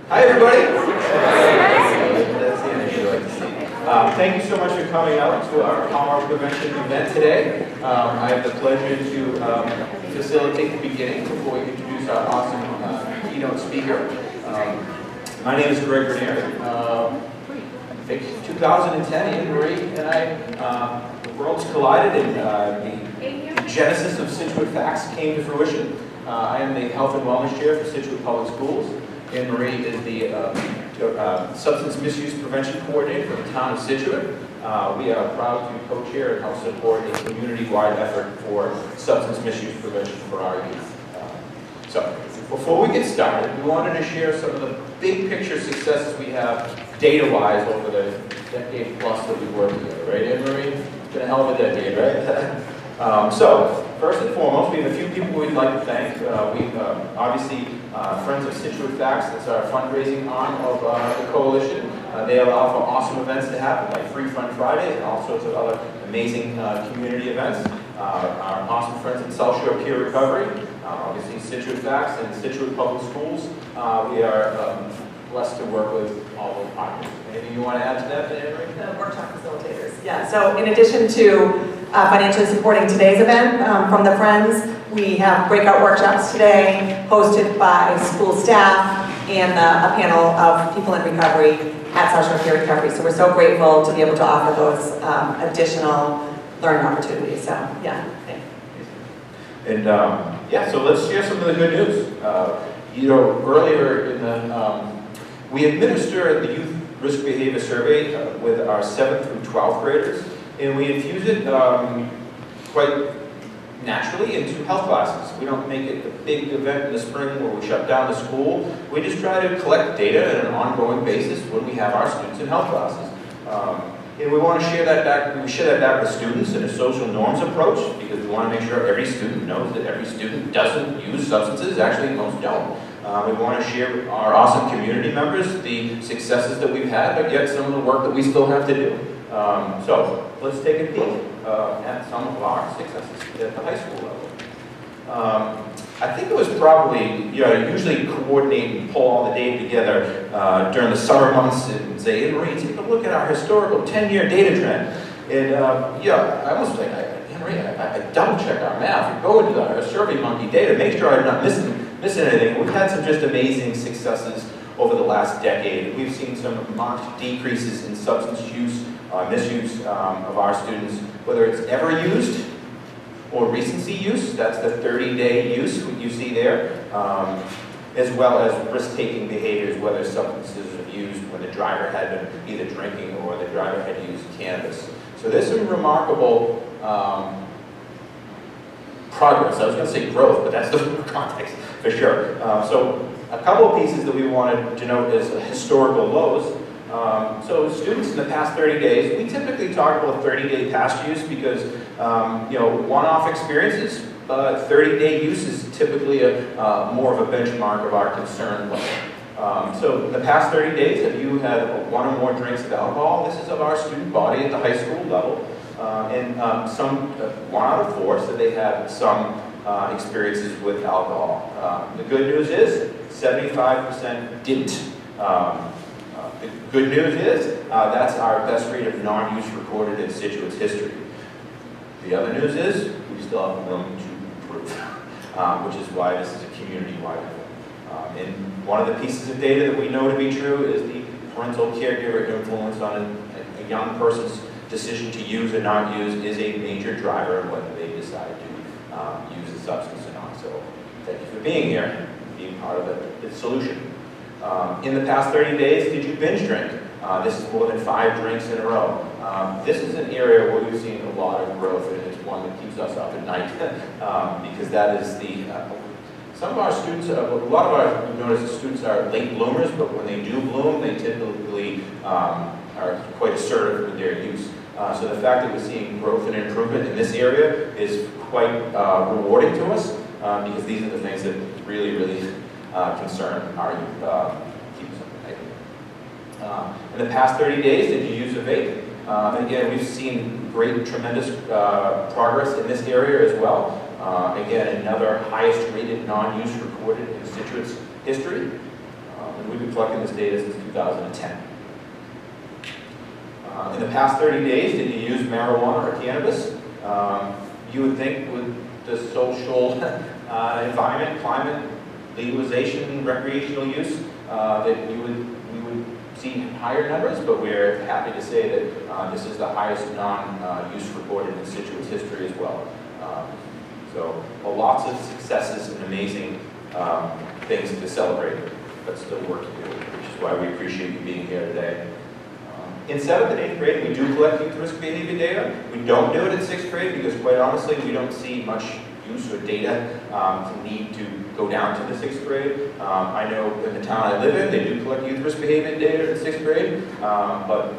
Hi, everybody. Thank you so much for coming out to our harm prevention event today. I have the pleasure to facilitate the beginning before we introduce our awesome keynote speaker. My name is Greg Ranieri. I think 2010, Anne Marie and I, the worlds collided and the genesis of Scituate FACTS came to fruition. I am the Health and Wellness Chair for Scituate Public Schools. Anne Marie is the Substance Misuse Prevention Coordinator for the town of Scituate. We are proud to co-chair and help support a community-wide effort for substance misuse prevention for our youth. So, before we get started, we wanted to share some of the big picture successes we have data-wise over the decade plus that we've worked together, right, Anne Marie? It's been a hell of a decade, right? So, first and foremost, we have a few people we'd like to thank. Obviously, Friends of Scituate FACTS, that's our fundraising arm of the coalition. They allow for awesome events to happen, like Free Fun Fridays and all sorts of other amazing community events. Our awesome friends at South Shore Peer Recovery, obviously Scituate FACTS and Scituate Public Schools. We are blessed to work with all those partners. Anything you want to add to that, Anne Marie? The workshop facilitators. Yeah, so in addition to financially supporting today's event from the Friends, we have breakout workshops today hosted by school staff and a panel of people in recovery at South Shore Peer Recovery. So we're so grateful to be able to offer those additional learning opportunities. So yeah, thanks. And yeah, so let's share some of the good news. Earlier in the, we administer the Youth Risk Behavior Survey with our 7th through 12th graders, and we infuse it quite naturally into health classes. We don't make it a big event in the spring where we shut down the school. We just try to collect data on an ongoing basis when we have our students in health classes. And we want to share that back. We share that back with students in a social norms approach because we want to make sure every student knows that every student doesn't use substances. Actually, most don't. We want to share with our awesome community members the successes that we've had, but yet some of the work that we still have to do. So let's take a peek at some of our successes at the high school level. I think it was probably, usually coordinate and pull all the data together during the summer months and say, hey, Marie, take a look at our historical 10-year data trend. And I almost like, I double check our math. Go into our SurveyMonkey data, make sure I'm not missing anything. We've had some just amazing successes over the last decade. We've seen some marked decreases in substance use, misuse of our students, whether it's ever used or recency use, that's the 30-day use, what you see there, as well as risk-taking behaviors, whether substances are used when the driver had been either drinking or the driver had used cannabis. So there's some remarkable progress. I was going to say growth, but that's the context for sure. So a couple of pieces that we wanted to note as historical lows. So students in the past 30 days, we typically talk about 30-day past use because, one-off experiences, 30-day use is typically more of a benchmark of our concern level. So in the past 30 days, if you had one or more drinks of alcohol, this is of our student body at the high school level. And some, 1 out of 4, so they have some experiences with alcohol. The good news is 75% didn't. The good news is that's our best rate of non-use recorded in Scituate's history. The other news is we still have room to improve, which is why this is a community-wide effort. And one of the pieces of data that we know to be true is the parental caregiver influence on a young person's decision to use or not use is a major driver of whether they decide to use a substance or not. So thank you for being here and being part of the solution. In the past 30 days, did you binge drink? This is more than 5 drinks in a row. This is an area where we've seen a lot of growth, and it's one that keeps us up at night because that is some of our students, a lot of our, we've noticed the students are late bloomers, but when they do bloom, they typically are quite assertive with their use. So the fact that we're seeing growth and improvement in this area is quite rewarding to us because these are the things that really, really concern our youth. In the past 30 days, did you use a vape? Again, we've seen tremendous progress in this area as well. Again, another highest rated non-use recorded in Scituate's history. and we've been collecting this data since 2010. In the past 30 days, did you use marijuana or cannabis? You would think with the social environment, climate, legalization, recreational use, that we would see higher numbers, but we're happy to say that this is the highest non-use recorded in Scituate's history as well. So lots of successes and amazing things to celebrate, but still work to do, which is why we appreciate you being here today. In 7th and 8th grade, we do collect youth risk behavior data. We don't do it in 6th grade because, quite honestly, we don't see much use or data to need to go down to the 6th grade. I know in the town I live in, they do collect youth risk behavior data in 6th grade, but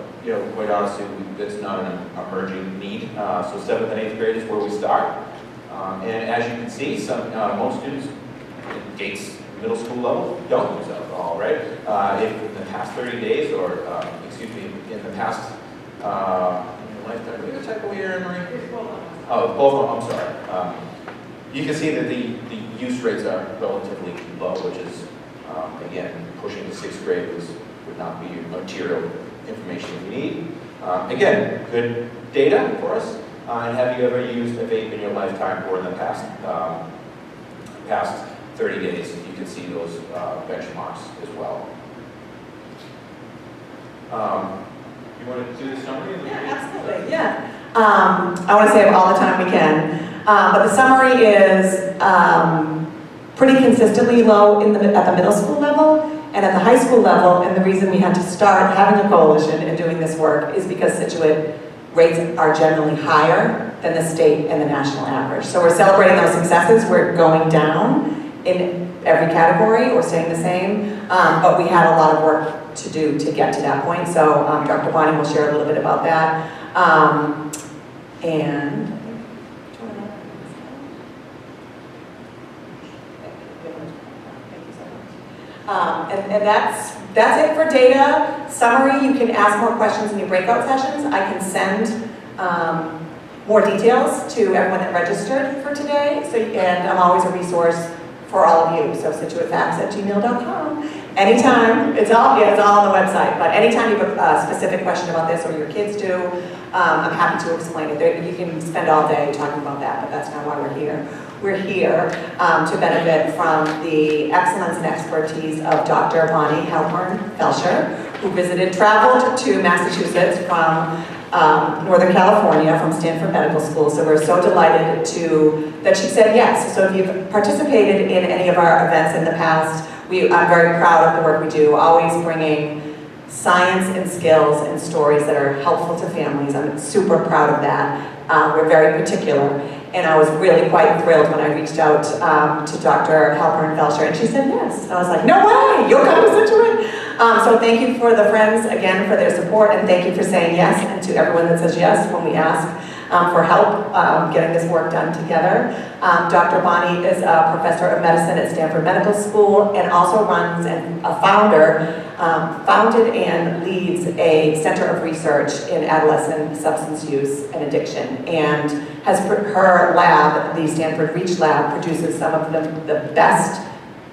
quite honestly, that's not an emerging need. So 7th and 8th grade is where we start. And as you can see, most students in Gates middle school level don't use alcohol, right? If in the past 30 days, or in the past lifetime, what type of year, Marie? Oh, both of them, I'm sorry. You can see that the use rates are relatively low, which is, again, pushing to 6th grade would not be material information we need. Again, good data for us. And have you ever used a vape in your lifetime or in the past 30 days? You can see those benchmarks as well. You want to do the summary? Yeah, absolutely, yeah. I want to save all the time we can. But the summary is pretty consistently low at the middle school level and at the high school level, and the reason we had to start having a coalition and doing this work is because Scituate rates are generally higher than the state and the national average. So we're celebrating those successes. We're going down in every category or staying the same, but we had a lot of work to do to get to that point. So Dr. Bonnie will share a little bit about that. And that's it for data. Summary, you can ask more questions in your breakout sessions. I can send more details to everyone that registered for today. And I'm always a resource for all of you. So scituatefacts@gmail.com. Anytime, it's all on the website, but anytime you have a specific question about this or your kids do, I'm happy to explain it. You can spend all day talking about that, but that's not why we're here. We're here to benefit from the excellence and expertise of Dr. Bonnie Halpern-Felsher, who traveled to Massachusetts from Northern California, from Stanford Medical School. So we're so delighted that she said yes. So if you've participated in any of our events in the past, I'm very proud of the work we do, always bringing science and skills and stories that are helpful to families. I'm super proud of that. We're very particular. And I was really quite thrilled when I reached out to Dr. Halpern-Felsher, and she said yes. I was like, no way, you'll come to Scituate? So thank you for the friends, again, for their support, and thank you for saying yes, and to everyone that says yes when we ask for help getting this work done together. Dr. Bonnie is a professor of medicine at Stanford Medical School and also runs and founded and leads a center of research in adolescent substance use and addiction, and her lab, the Stanford Reach Lab, produces some of the best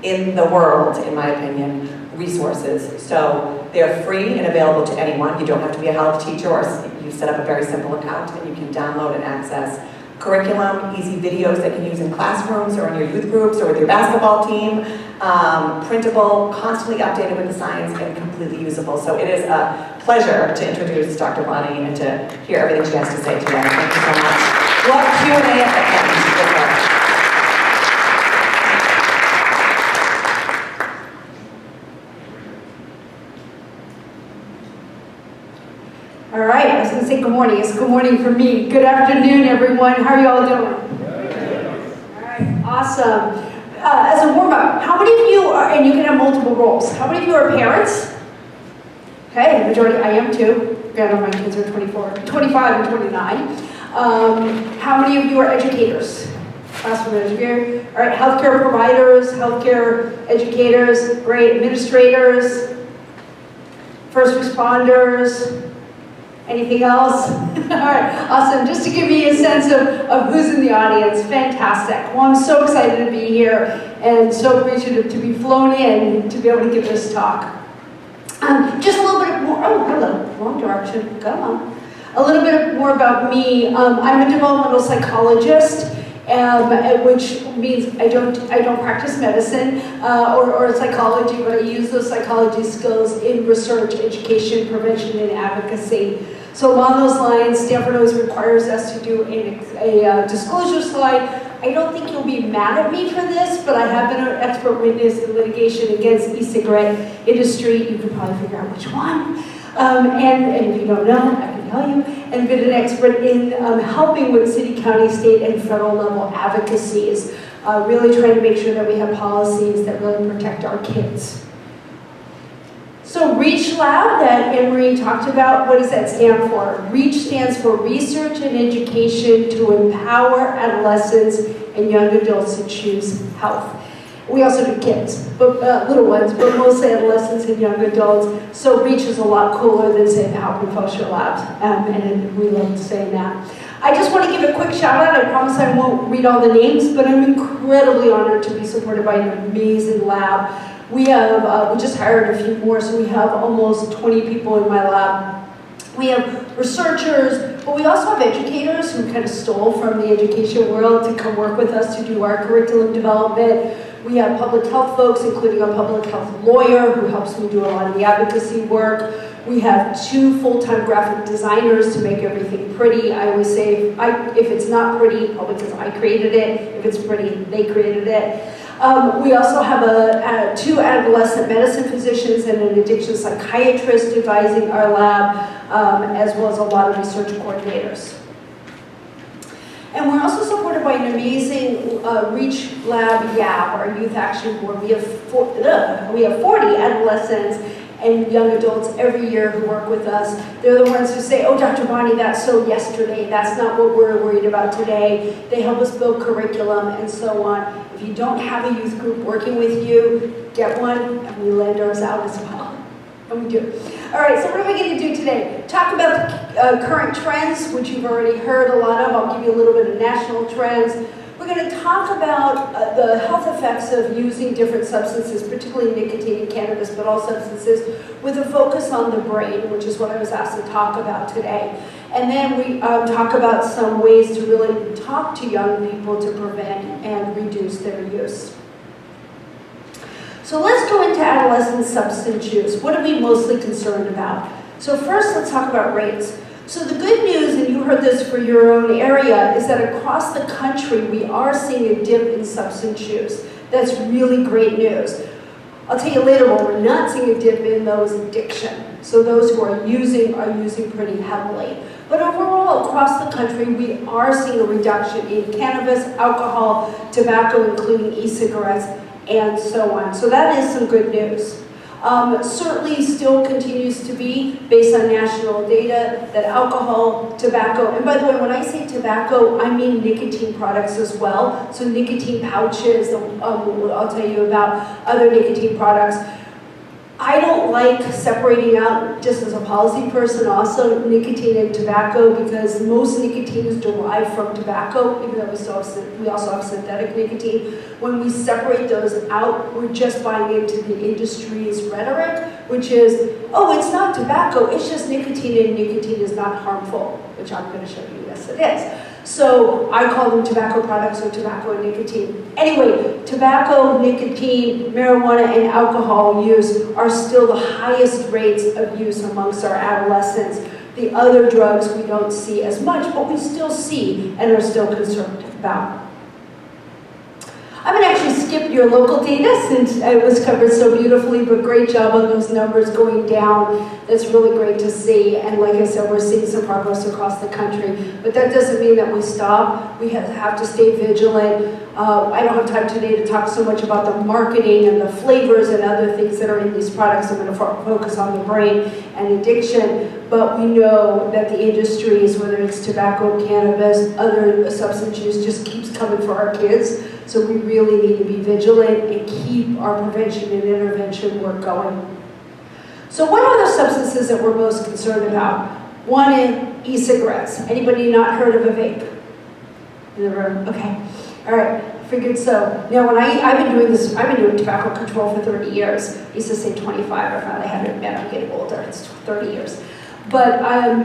in the world, in my opinion, resources. So they're free and available to anyone. You don't have to be a health teacher, or you set up a very simple account and you can download and access curriculum, easy videos that you can use in classrooms or in your youth groups or with your basketball team, printable, constantly updated with the science, and completely usable. So it is a pleasure to introduce Dr. Bonnie and to hear everything she has to say today. Thank you so much. We'll have Q&A at the end with her. All right, I was going to say good morning. It's good morning for me. Good afternoon, everyone. How are you all doing? All right, awesome. As a warm-up, how many of you are, and you can have multiple roles, how many of you are parents? Okay, the majority, I am too. Granted, my kids are 25 and 29. How many of you are educators? Classroom educator. All right, healthcare providers, healthcare educators, great, administrators, first responders, Anything else? All right, awesome. Just to give you a sense of who's in the audience, fantastic. Well, I'm so excited to be here and so appreciative to be flown in to be able to give this talk. Just a little bit more, oh, hello, wrong direction, come on. A little bit more about me. I'm a developmental psychologist, which means I don't practice medicine or psychology, but I use those psychology skills in research, education, prevention, and advocacy. So along those lines, Stanford always requires us to do a disclosure slide. I don't think you'll be mad at me for this, but I have been an expert witness in litigation against e-cigarette industry. You can probably figure out which one. And if you don't know, I can tell you. And been an expert in helping with city, county, state, and federal level advocacies, really trying to make sure that we have policies that really protect our kids. So REACH Lab that Anne-Marie talked about, what does that stand for? REACH stands for Research and Education to Empower Adolescents and Young Adults to Choose Health. We also do kids, but little ones, but mostly adolescents and young adults. So REACH is a lot cooler than, say, the Halpern-Felsher Labs, and we love saying that. I just want to give a quick shout out. I promise I won't read all the names, but I'm incredibly honored to be supported by an amazing lab. We just hired a few more, so we have almost 20 people in my lab. We have researchers, but we also have educators who kind of stole from the education world to come work with us to do our curriculum development. We have public health folks, including a public health lawyer who helps me do a lot of the advocacy work. We have 2 full-time graphic designers to make everything pretty. I always say, if it's not pretty, probably because I created it. If it's pretty, they created it. We also have 2 adolescent medicine physicians and an addiction psychiatrist advising our lab, as well as a lot of research coordinators. And we're also supported by an amazing REACH Lab YAB, our Youth Action Board. We have 40 adolescents and young adults every year who work with us. They're the ones who say, oh, Dr. Bonnie, that's so yesterday. That's not what we're worried about today. They help us build curriculum and so on. If you don't have a youth group working with you, get one, and we lend ours out as well. And we do. All right, so what are we going to do today? Talk about the current trends, which you've already heard a lot of. I'll give you a little bit of national trends. We're going to talk about the health effects of using different substances, particularly nicotine and cannabis, but all substances, with a focus on the brain, which is what I was asked to talk about today. And then we talk about some ways to really talk to young people to prevent and reduce their use. So let's go into adolescent substance use. What are we mostly concerned about? So first, let's talk about rates. So the good news, and you heard this for your own area, is that across the country, we are seeing a dip in substance use. That's really great news. I'll tell you later, what we're not seeing a dip in, though, is addiction. So those who are using pretty heavily. But overall, across the country, we are seeing a reduction in cannabis, alcohol, tobacco, including e-cigarettes, and so on. So that is some good news. Certainly still continues to be, based on national data, that alcohol, tobacco, and by the way, when I say tobacco, I mean nicotine products as well. So nicotine pouches, I'll tell you about other nicotine products. I don't like separating out, just as a policy person, also nicotine and tobacco, because most nicotine is derived from tobacco, even though we also have synthetic nicotine. When we separate those out, we're just buying into the industry's rhetoric, which is, oh, it's not tobacco, it's just nicotine, and nicotine is not harmful, which I'm going to show you, yes it is. So I call them tobacco products or tobacco and nicotine. Anyway, tobacco, nicotine, marijuana, and alcohol use are still the highest rates of use amongst our adolescents. The other drugs we don't see as much, but we still see and are still concerned about. I'm going to actually skip your local data since it was covered so beautifully, but great job on those numbers going down. That's really great to see. And like I said, we're seeing some progress across the country. But that doesn't mean that we stop. We have to stay vigilant. I don't have time today to talk so much about the marketing and the flavors and other things that are in these products. I'm going to focus on the brain and addiction. But we know that the industries, whether it's tobacco, cannabis, other substance use, just keeps coming for our kids. So we really need to be vigilant and keep our prevention and intervention work going. So what are the substances that we're most concerned about? One is e-cigarettes. Anybody not heard of a vape? In the room? Okay. All right. Figured so. Now, when I've been doing tobacco control for 30 years. I used to say 25. I finally had to admit I'm getting older. It's 30 years. But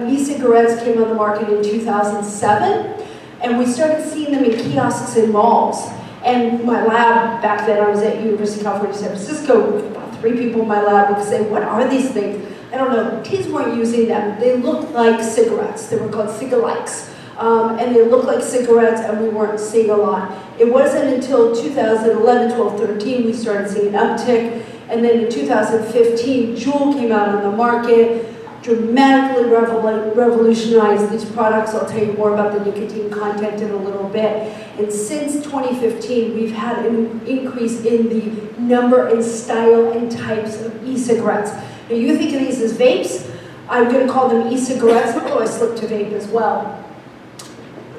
e-cigarettes came on the market in 2007, and we started seeing them in kiosks in malls. And my lab, back then I was at University of California, San Francisco, about 3 people in my lab would say, what are these things? I don't know, kids weren't using them. They looked like cigarettes. They were called cigalikes. And they looked like cigarettes, and we weren't seeing a lot. It wasn't until 2011, 12, 13 we started seeing an uptick. And then in 2015, Juul came out on the market, dramatically revolutionized these products. I'll tell you more about the nicotine content in a little bit. And since 2015, we've had an increase in the number and style and types of e-cigarettes. Now you think of these as vapes, I'm going to call them e-cigarettes, although I slip to vape as well.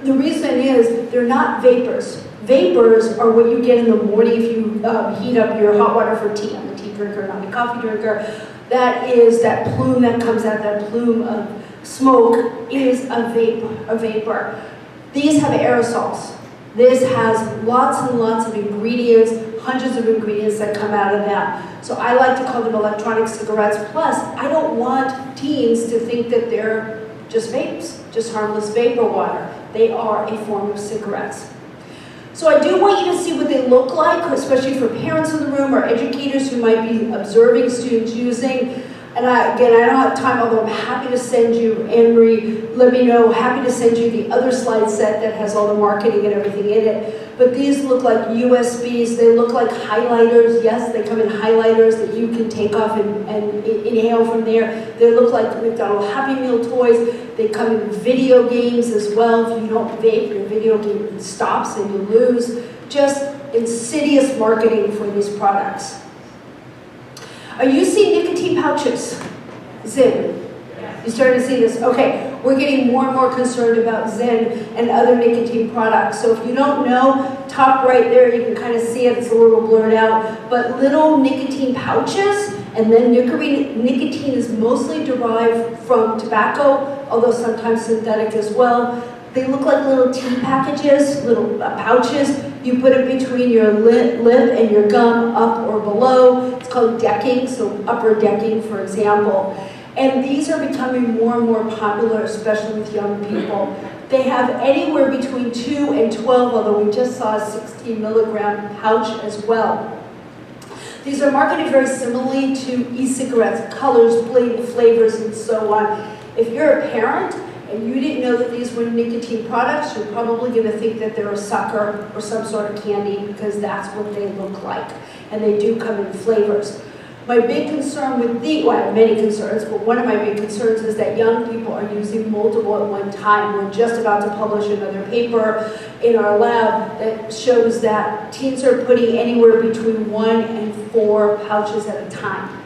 The reason is they're not vapors. Vapors are what you get in the morning if you heat up your hot water for tea. I'm a tea drinker, not a coffee drinker. That is that plume that comes out, that plume of smoke is a vapor. These have aerosols. This has lots and lots of ingredients, hundreds of ingredients that come out of that. So I like to call them electronic cigarettes. Plus, I don't want teens to think that they're just vapes, just harmless vapor water. They are a form of cigarettes. So I do want you to see what they look like, especially for parents in the room or educators who might be observing students using. And again, I don't have time, although I'm happy to send you, Anne-Marie, let me know, happy to send you the other slide set that has all the marketing and everything in it. But these look like USBs, they look like highlighters. Yes, they come in highlighters that you can take off and inhale from there. They look like McDonald's Happy Meal toys. They come in video games as well. If you don't vape, your video game stops and you lose. Just insidious marketing for these products. Are you seeing nicotine pouches? Zyn. You starting to see this? Okay, we're getting more and more concerned about Zyn and other nicotine products. So if you don't know, top right there, you can kind of see it, it's a little blurred out, but little nicotine pouches, and then nicotine is mostly derived from tobacco, although sometimes synthetic as well. They look like little tea packages, little pouches. You put it between your lip and your gum, up or below. It's called decking, so upper decking, for example. And these are becoming more and more popular, especially with young people. They have anywhere between 2 and 12, although we just saw a 16 milligram pouch as well. These are marketed very similarly to e-cigarettes, colors, flavors, and so on. If you're a parent, and you didn't know that these were nicotine products, you're probably going to think that they're a sucker or some sort of candy because that's what they look like. And they do come in flavors. My big concern with well, I have many concerns, but one of my big concerns is that young people are using multiple at one time. We're just about to publish another paper in our lab that shows that teens are putting anywhere between 1 and 4 pouches at a time.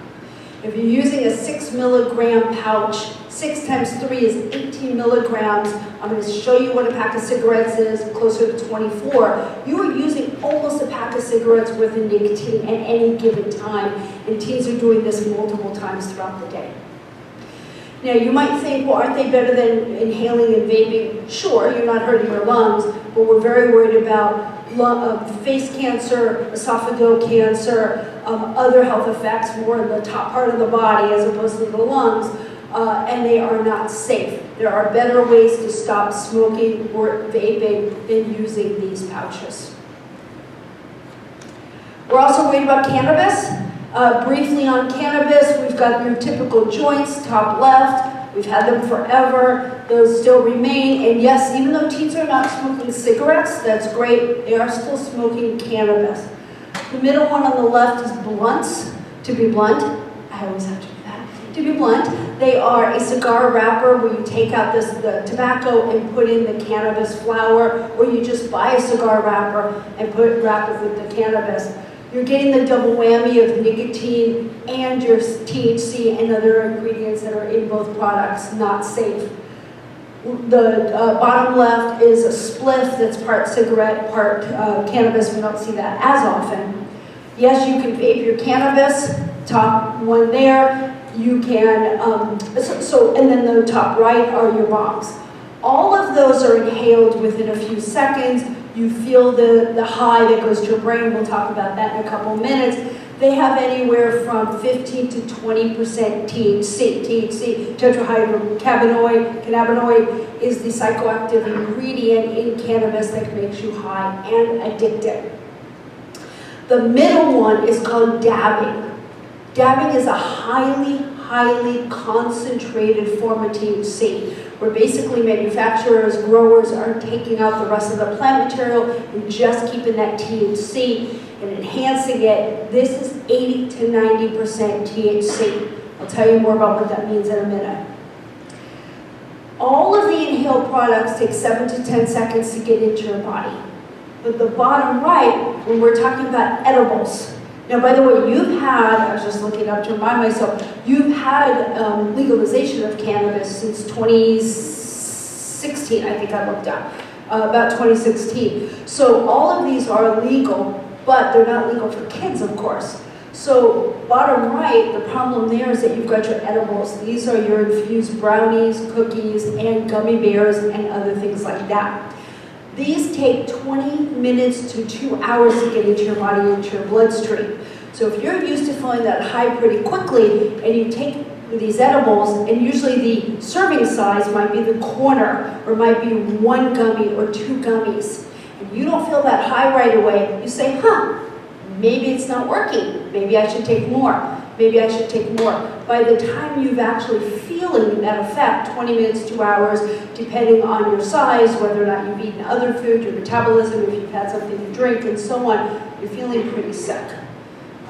If you're using a 6 milligram pouch, 6 times 3 is 18 milligrams. I'm going to show you what a pack of cigarettes is, closer to 24. You are using almost a pack of cigarettes worth of nicotine at any given time, and teens are doing this multiple times throughout the day. Now, you might think, well, aren't they better than inhaling and vaping? Sure, you're not hurting your lungs, but we're very worried about face cancer, esophageal cancer, other health effects more in the top part of the body as opposed to the lungs, and they are not safe. There are better ways to stop smoking or vaping than using these pouches. We're also worried about cannabis. Briefly on cannabis, we've got your typical joints, top left. We've had them forever. Those still remain. And yes, even though teens are not smoking cigarettes, that's great, they are still smoking cannabis. The middle one on the left is blunts. To be blunt, I always have to do that. To be blunt, they are a cigar wrapper where you take out the tobacco and put in the cannabis flower, or you just buy a cigar wrapper and wrap it with the cannabis. You're getting the double whammy of nicotine and your THC and other ingredients that are in both products, not safe. The bottom left is a spliff that's part cigarette, part cannabis. We don't see that as often. Yes, you can vape your cannabis, top one there. You can, and then the top right are your bombs. All of those are inhaled within a few seconds. You feel the high that goes to your brain. We'll talk about that in a couple minutes. They have anywhere from 15 to 20% THC. THC, tetrahydrocannabinoid, is the psychoactive ingredient in cannabis that makes you high and addicted. The middle one is called dabbing. Dabbing is a highly concentrated form of THC, where basically manufacturers, growers are taking out the rest of the plant material and just keeping that THC and enhancing it. This is 80 to 90% THC. I'll tell you more about what that means in a minute. All of the inhaled products take 7 to 10 seconds to get into your body. But the bottom right, when we're talking about edibles, now, by the way, you've had, I was just looking up to remind myself, you've had legalization of cannabis since 2016, I think I looked up, about 2016. So all of these are legal, but they're not legal for kids, of course. So bottom right, the problem there is that you've got your edibles. These are your infused brownies, cookies, and gummy bears, and other things like that. These take 20 minutes to 2 hours to get into your body, into your bloodstream. So if you're used to feeling that high pretty quickly, and you take these edibles, and usually the serving size might be the corner, or might be 1 gummy or 2 gummies, and you don't feel that high right away, you say, maybe it's not working. Maybe I should take more. Maybe I should take more. By the time you've actually feeling that effect, 20 minutes, 2 hours, depending on your size, whether or not you've eaten other food, your metabolism, if you've had something to drink, and so on, you're feeling pretty sick,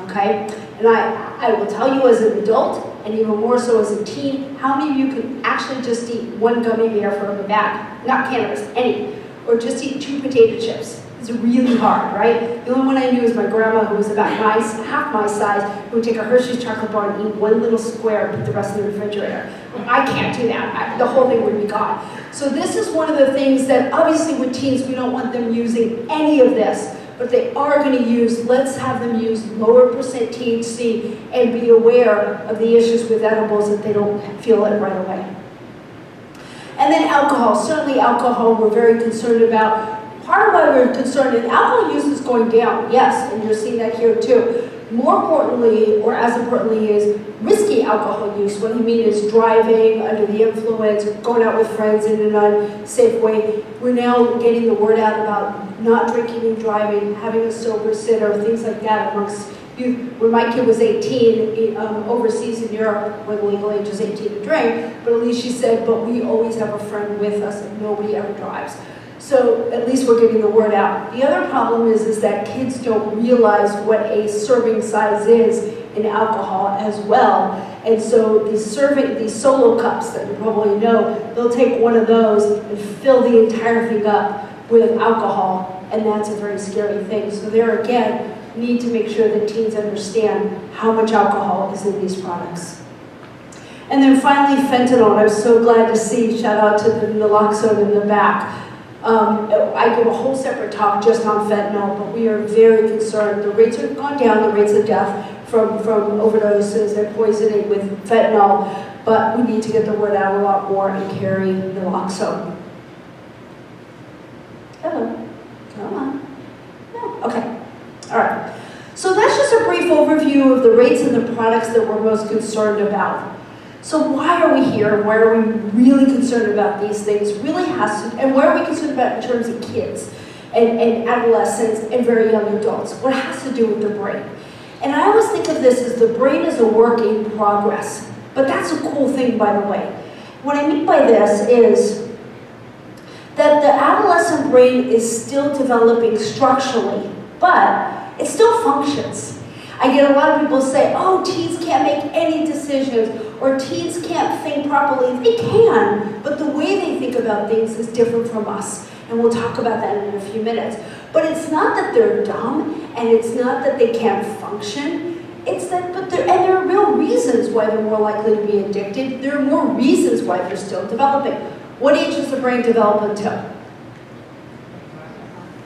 okay? And I will tell you as an adult, and even more so as a teen, how many of you can actually just eat 1 gummy bear from a bag, not cannabis, any, or just eat 2 potato chips? It's really hard, right? The only one I knew was my grandma, who was about half my size, who would take a Hershey's chocolate bar and eat 1 little square and put the rest in the refrigerator. I can't do that. The whole thing would be gone. So this is one of the things that, obviously with teens, we don't want them using any of this, but they are going to use, let's have them use lower percent THC and be aware of the issues with edibles that they don't feel it right away. And then alcohol. Certainly alcohol we're very concerned about. Part of why we're concerned is alcohol use is going down, yes, and you're seeing that here too. More importantly, or as importantly, is risky alcohol use. What I mean is driving under the influence, going out with friends in an unsafe way. We're now getting the word out about not drinking and driving, having a sober sitter, things like that amongst youth. When my kid was 18, overseas in Europe, where the legal age is 18 to drink, but at least she said, but we always have a friend with us and nobody ever drives. So at least we're getting the word out. The other problem is that kids don't realize what a serving size is in alcohol as well. And so these solo cups that you probably know, they'll take one of those and fill the entire thing up with alcohol, and that's a very scary thing. So there again, need to make sure that teens understand how much alcohol is in these products. And then finally, fentanyl. I'm so glad to see, shout out to the naloxone in the back. I give a whole separate talk just on fentanyl, but we are very concerned. The rates have gone down, the rates of death from overdoses and poisoning with fentanyl, but we need to get the word out a lot more and carry naloxone. Hello, come on. No. Okay, all right. So that's just a brief overview of the rates and the products that we're most concerned about. So why are we here? Why are we really concerned about these things? Really has to, and what are we concerned about in terms of kids and adolescents and very young adults? What has to do with the brain? And I always think of this as the brain is a work in progress. But that's a cool thing, by the way. What I mean by this is that the adolescent brain is still developing structurally, but it still functions. I get a lot of people say, oh, teens can't make any decisions, or teens can't think properly. They can, but the way they think about things is different from us. And we'll talk about that in a few minutes. But it's not that they're dumb, and it's not that they can't function. It's that, and there are real reasons why they're more likely to be addicted. There are more reasons why they're still developing. What age does the brain develop until?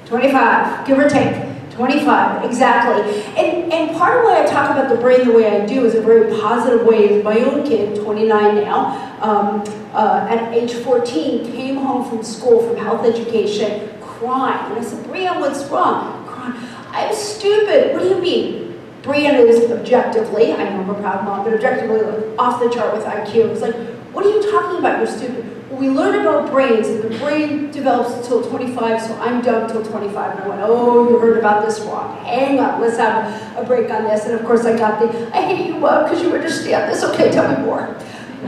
25, give or take. 25, exactly. And part of why I talk about the brain the way I do is a very positive way. Is my own kid, 29 now, at age 14, came home from school, from health education, crying. And I said, Brianna, what's wrong? Crying. I'm stupid. What do you mean? Brianna is objectively, I know I'm a proud mom, but objectively like, off the chart with IQ. It was like, what are you talking about? You're stupid. Well, we learned about brains, and the brain develops until 25, so I'm done until 25. And I went, oh, you heard about this wrong. Hang on, let's have a break on this. And of course I got the, I hate you, Mom, because you understand this. Okay, tell me more,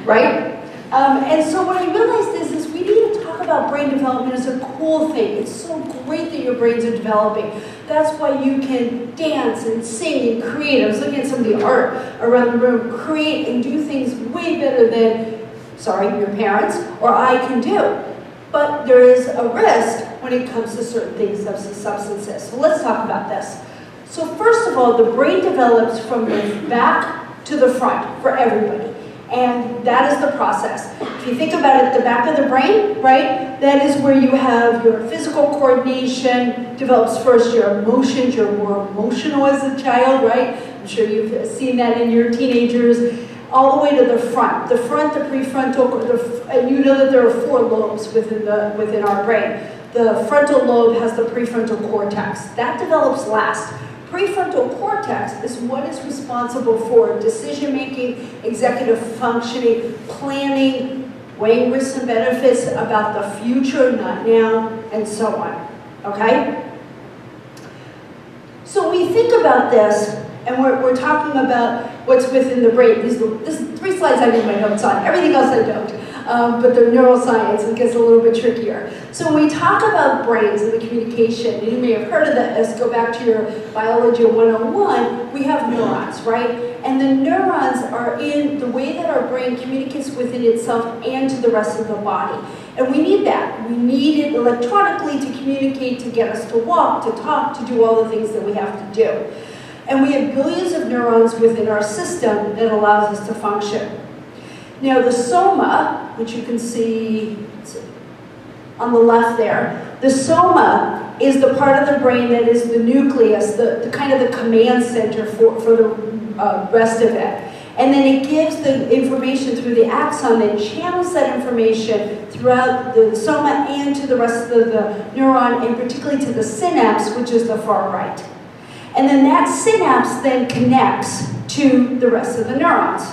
right? And so what I realized is we need to talk about brain development as a cool thing. It's so great that your brains are developing. That's why you can dance and sing and create. I was looking at some of the art around the room, create and do things way better than, sorry, your parents or I can do. But there is a risk when it comes to certain things, substances. So let's talk about this. So first of all, the brain develops from the back to the front for everybody. And that is the process. If you think about it, the back of the brain, right? That is where you have your physical coordination develops first, your emotions, you're more emotional as a child, right? I'm sure you've seen that in your teenagers. All the way to the front. The front, the prefrontal, and you know that there are 4 lobes within our brain. The frontal lobe has the prefrontal cortex. That develops last. Prefrontal cortex is what is responsible for decision-making, executive functioning, planning, weighing risks and benefits about the future, not now, and so on, okay? So when we think about this, and we're talking about what's within the brain. This is 3 slides I did my notes on. Everything else I don't. But they're neuroscience. It gets a little bit trickier. So when we talk about brains and the communication, and you may have heard of this, go back to your Biology 101, we have neurons, right? And the neurons are in the way that our brain communicates within itself and to the rest of the body. And we need that. We need it electronically to communicate, to get us to walk, to talk, to do all the things that we have to do. And we have billions of neurons within our system that allows us to function. Now the soma, which you can see on the left there, the soma is the part of the brain that is the nucleus, the kind of the command center for the rest of it. And then it gives the information through the axon that channels that information throughout the soma and to the rest of the neuron, and particularly to the synapse, which is the far right. And then that synapse then connects to the rest of the neurons.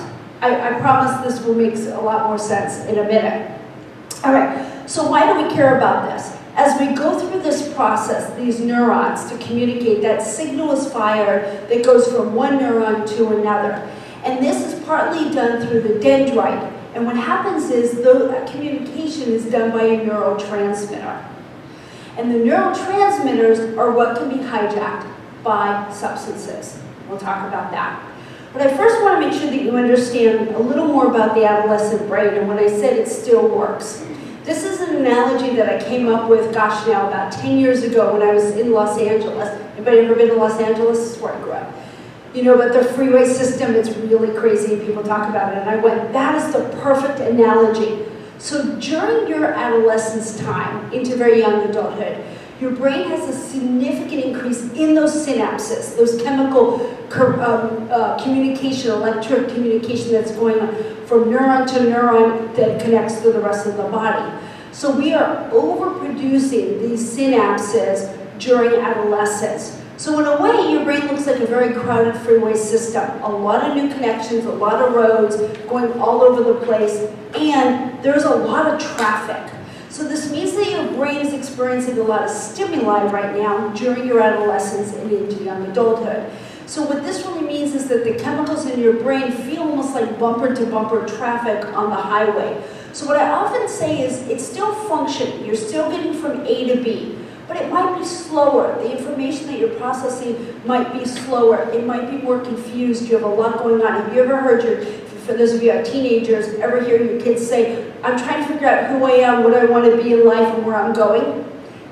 I promise this will make a lot more sense in a minute. All right, so why do we care about this? As we go through this process, these neurons to communicate, that signal is fired that goes from one neuron to another. And this is partly done through the dendrite. And what happens is the communication is done by a neurotransmitter. And the neurotransmitters are what can be hijacked by substances. We'll talk about that. But I first want to make sure that you understand a little more about the adolescent brain and when I said it still works. This is an analogy that I came up with, gosh, now about 10 years ago when I was in Los Angeles. Anybody ever been to Los Angeles? This is where I grew up. You know, but the freeway system, it's really crazy. People talk about it. And I went, that is the perfect analogy. So during your adolescence time into very young adulthood, your brain has a significant increase in those synapses, those chemical communication, electric communication that's going on from neuron to neuron that connects to the rest of the body. So we are overproducing these synapses during adolescence. So in a way, your brain looks like a very crowded freeway system. A lot of new connections, a lot of roads going all over the place, and there's a lot of traffic. So this means that your brain is experiencing a lot of stimuli right now during your adolescence and into young adulthood. So what this really means is that the chemicals in your brain feel almost like bumper-to-bumper traffic on the highway. So what I often say is it's still functioning. You're still getting from A to B, but it might be slower. The information that you're processing might be slower. It might be more confused. You have a lot going on. Have you ever heard for those of you who are teenagers, ever hear your kids say, I'm trying to figure out who I am, what I want to be in life, and where I'm going?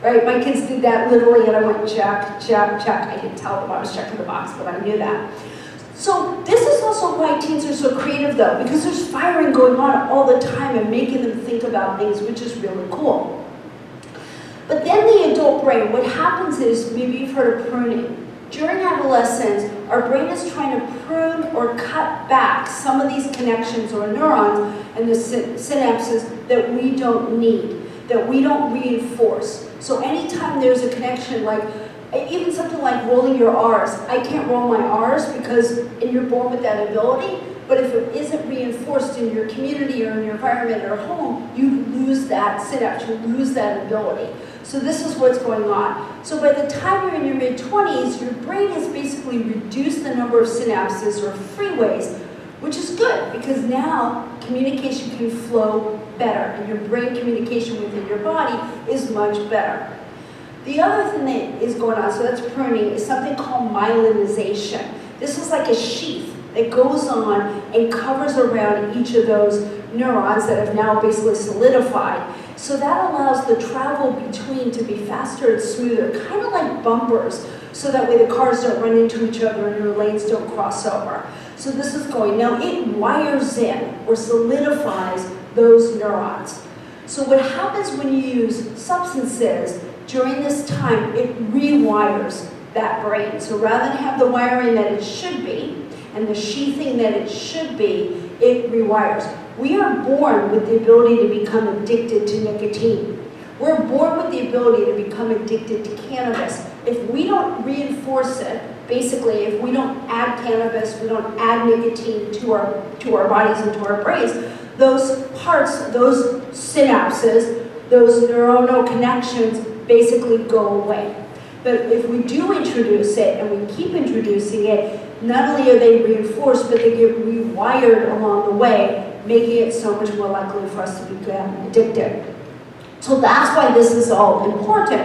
Right? My kids did that literally, and I went, check, check, check. I didn't tell them I was checking the box, but I knew that. So this is also why teens are so creative, though, because there's firing going on all the time and making them think about things, which is really cool. But then the adult brain, what happens is, maybe you've heard of pruning. During adolescence, our brain is trying to prune or cut back some of these connections or neurons and the synapses that we don't need, that we don't reinforce. So anytime there's a connection, like even something like rolling your R's, I can't roll my R's because you're born with that ability, but if it isn't reinforced in your community or in your environment or home, you lose that synapse, you lose that ability. So this is what's going on. So by the time you're in your mid-20s, your brain has basically reduced the number of synapses or freeways, which is good because now communication can flow better and your brain communication within your body is much better. The other thing that is going on, so that's pruning, is something called myelinization. This is like a sheath that goes on and covers around each of those neurons that have now basically solidified. So that allows the travel between to be faster and smoother, kind of like bumpers, so that way the cars don't run into each other and your lanes don't cross over. So this is going, now it wires in or solidifies those neurons. So what happens when you use substances during this time, it rewires that brain. So rather than have the wiring that it should be, and the sheathing that it should be, it rewires. We are born with the ability to become addicted to nicotine. We're born with the ability to become addicted to cannabis. If we don't reinforce it, basically, if we don't add cannabis, we don't add nicotine to our bodies and to our brains, those parts, those synapses, those neuronal connections basically go away. But if we do introduce it and we keep introducing it, not only are they reinforced, but they get rewired along the way, making it so much more likely for us to become addicted. So that's why this is all important.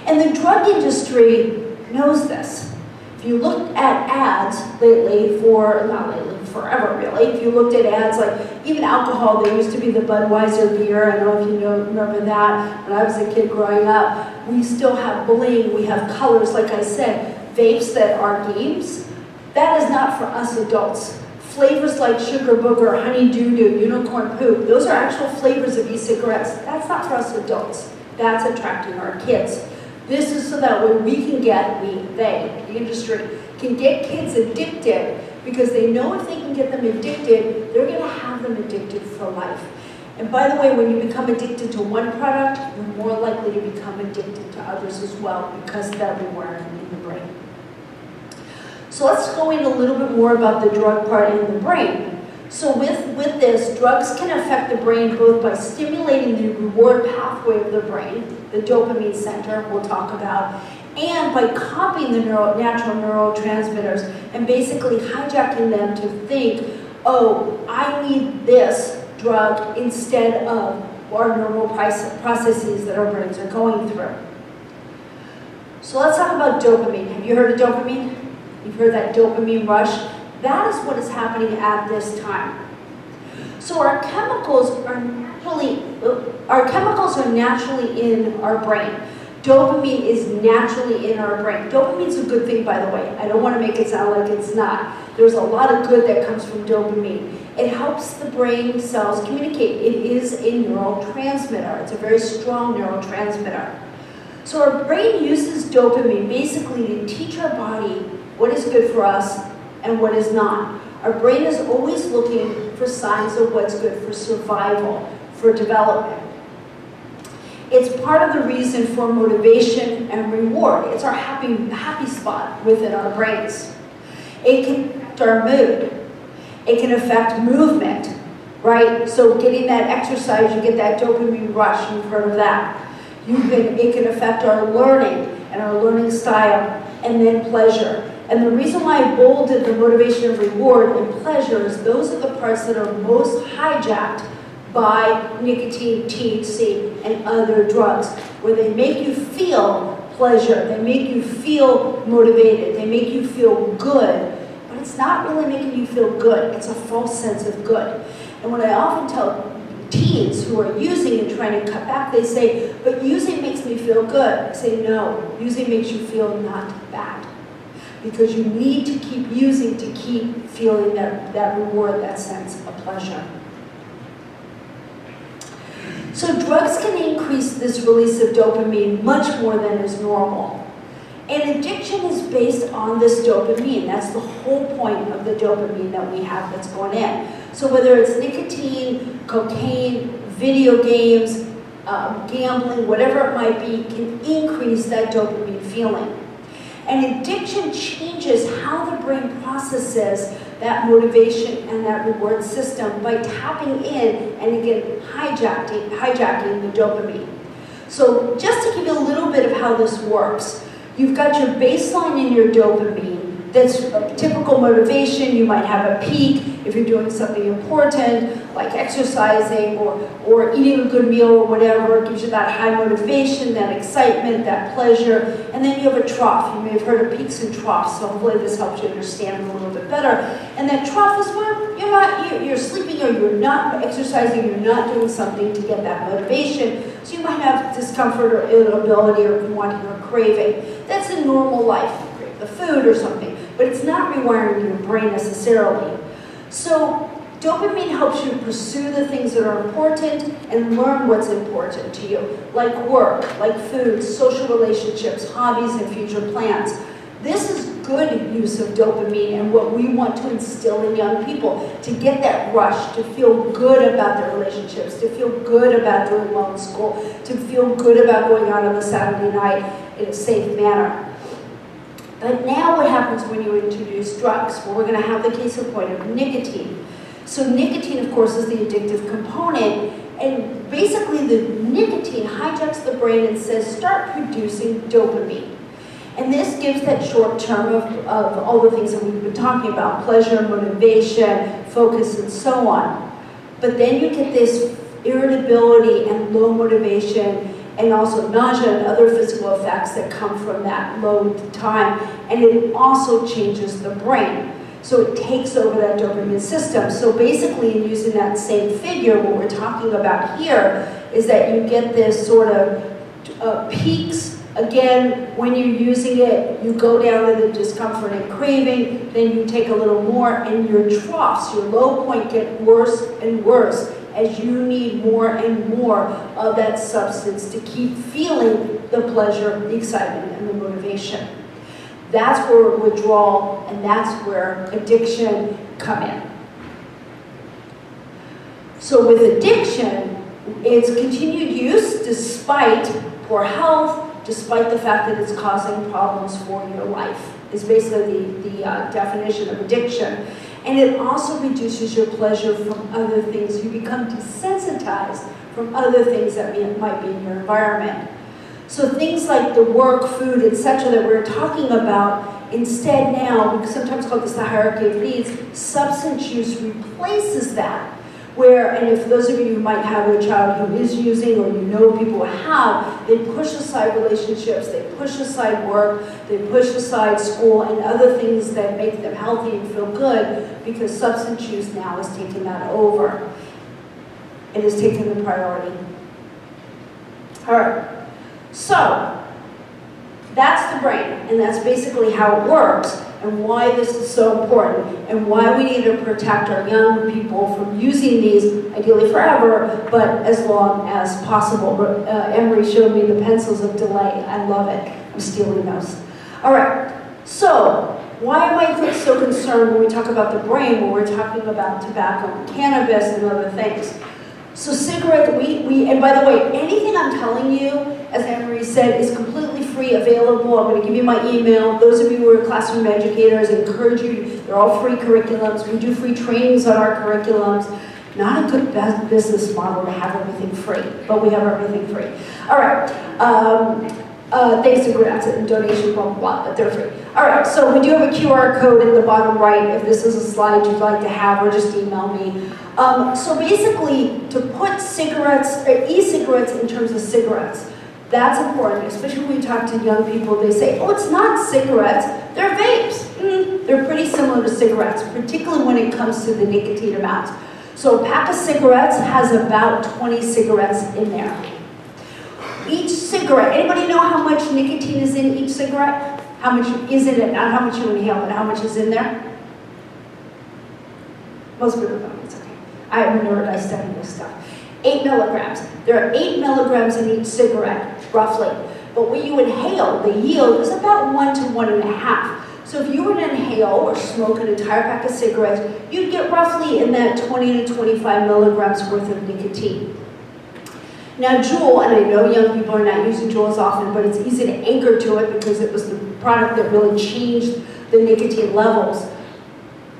And the drug industry knows this. If you looked at ads lately not lately, forever really, if you looked at ads like even alcohol, there used to be the Budweiser beer, I don't know if you remember that, when I was a kid growing up. We still have bling, we have colors, like I said, vapes that are games. That is not for us adults. Flavors like sugar booger, honey doo-doo, unicorn poop, those are actual flavors of e-cigarettes. That's not for us adults. That's attracting our kids. This is so that way we can get, the industry, can get kids addicted because they know if they can get them addicted, they're gonna have them addicted for life. And by the way, when you become addicted to one product, you're more likely to become addicted to others as well because of that rewiring in the brain. So let's go in a little bit more about the drug part in the brain. So with this, drugs can affect the brain both by stimulating the reward pathway of the brain, the dopamine center we'll talk about, and by copying the natural neurotransmitters and basically hijacking them to think, oh, I need this drug instead of our normal processes that our brains are going through. So let's talk about dopamine. Have you heard of dopamine? You've heard that dopamine rush? That is what is happening at this time. So our chemicals are naturally in our brain. Dopamine is naturally in our brain. Dopamine is a good thing, by the way. I don't want to make it sound like it's not. There's a lot of good that comes from dopamine. It helps the brain cells communicate. It is a neurotransmitter. It's a very strong neurotransmitter. So our brain uses dopamine basically to teach our body what is good for us and what is not. Our brain is always looking for signs of what's good for survival, for development. It's part of the reason for motivation and reward. It's our happy spot within our brains. It can affect our mood. It can affect movement, right? So getting that exercise, you get that dopamine rush, you've heard of that. It can affect our learning and our learning style, and then pleasure. And the reason why I bolded the motivation and reward and pleasure is those are the parts that are most hijacked by nicotine, THC, and other drugs, where they make you feel pleasure, they make you feel motivated, they make you feel good, but it's not really making you feel good, it's a false sense of good. And what I often tell teens who are using and trying to cut back, they say, but using makes me feel good. I say, no, using makes you feel not bad. Because you need to keep using to keep feeling that reward, that sense of pleasure. So drugs can increase this release of dopamine much more than is normal. And addiction is based on this dopamine. That's the whole point of the dopamine that we have that's going in. So whether it's nicotine, cocaine, video games, gambling, whatever it might be, can increase that dopamine feeling. And addiction changes how the brain processes that motivation and that reward system by tapping in and again hijacking the dopamine. So just to give you a little bit of how this works, you've got your baseline in your dopamine. That's a typical motivation. You might have a peak if you're doing something important, like exercising or eating a good meal or whatever. It gives you that high motivation, that excitement, that pleasure. And then you have a trough. You may have heard of peaks and troughs, so hopefully this helps you understand a little bit better. And that trough is where you're sleeping or you're not exercising, you're not doing something to get that motivation. So you might have discomfort or irritability or wanting or craving. That's in normal life. You crave the food or something. But it's not rewiring your brain necessarily. So dopamine helps you pursue the things that are important and learn what's important to you, like work, like food, social relationships, hobbies, and future plans. This is good use of dopamine and what we want to instill in young people, to get that rush, to feel good about their relationships, to feel good about doing well in school, to feel good about going out on a Saturday night in a safe manner. But now what happens when you introduce drugs? Well, we're going to have the case in point of nicotine. So nicotine, of course, is the addictive component, and basically the nicotine hijacks the brain and says, start producing dopamine. And this gives that short term of all the things that we've been talking about, pleasure, motivation, focus, and so on. But then you get this irritability and low motivation, and also nausea and other physical effects that come from that low time. And it also changes the brain. So it takes over that dopamine system. So basically, in using that same figure, what we're talking about here is that you get this sort of peaks. Again, when you're using it, you go down to the discomfort and craving, then you take a little more, and your troughs, your low point, get worse and worse as you need more and more of that substance to keep feeling the pleasure, the excitement, and the motivation. That's where withdrawal and that's where addiction come in. So with addiction, it's continued use despite poor health, despite the fact that it's causing problems for your life, is basically the definition of addiction. And it also reduces your pleasure from other things. You become desensitized from other things that might be in your environment. So things like the work, food, etc. that we're talking about, instead now, we sometimes call this the hierarchy of needs, substance use replaces that. And if those of you who might have a child who is using, or you know people who have, they push aside relationships, they push aside work, they push aside school and other things that make them healthy and feel good, because substance use now is taking that over. It is taking the priority. All right, so that's the brain, and that's basically how it works, and why this is so important, and why we need to protect our young people from using these, ideally forever, but as long as possible. Emery showed me the pencils of delay. I love it. I'm stealing those. All right, so why am I so concerned when we talk about the brain, when we're talking about tobacco and cannabis and other things? So cigarettes, and by the way, anything I'm telling you, as Anne-Marie said, is completely free, available. I'm going to give you my email. Those of you who are classroom educators, I encourage you, they're all free curriculums. We do free trainings on our curriculums. Not a good business model to have everything free, but we have everything free. All right, thanks to grants and donations, blah, blah, blah, but they're free. All right, so we do have a QR code in the bottom right. If this is a slide you'd like to have, or just email me. So basically, to put cigarettes, or e-cigarettes in terms of cigarettes, that's important, especially when we talk to young people. They say, oh, it's not cigarettes, they're vapes. They're pretty similar to cigarettes, particularly when it comes to the nicotine amount. So a pack of cigarettes has about 20 cigarettes in there. Each cigarette, anybody know how much nicotine is in each cigarette? How much is in it, not how much you inhale, but how much is in there? Most people don't, it's okay. I'm a nerd, I study this stuff. 8 milligrams. There are 8 milligrams in each cigarette, roughly. But when you inhale, the yield is about 1 to 1.5. So if you were to inhale or smoke an entire pack of cigarettes, you'd get roughly in that 20 to 25 milligrams worth of nicotine. Now Juul, and I know young people are not using Juul as often, but it's easy to anchor to it because it was the product that really changed the nicotine levels.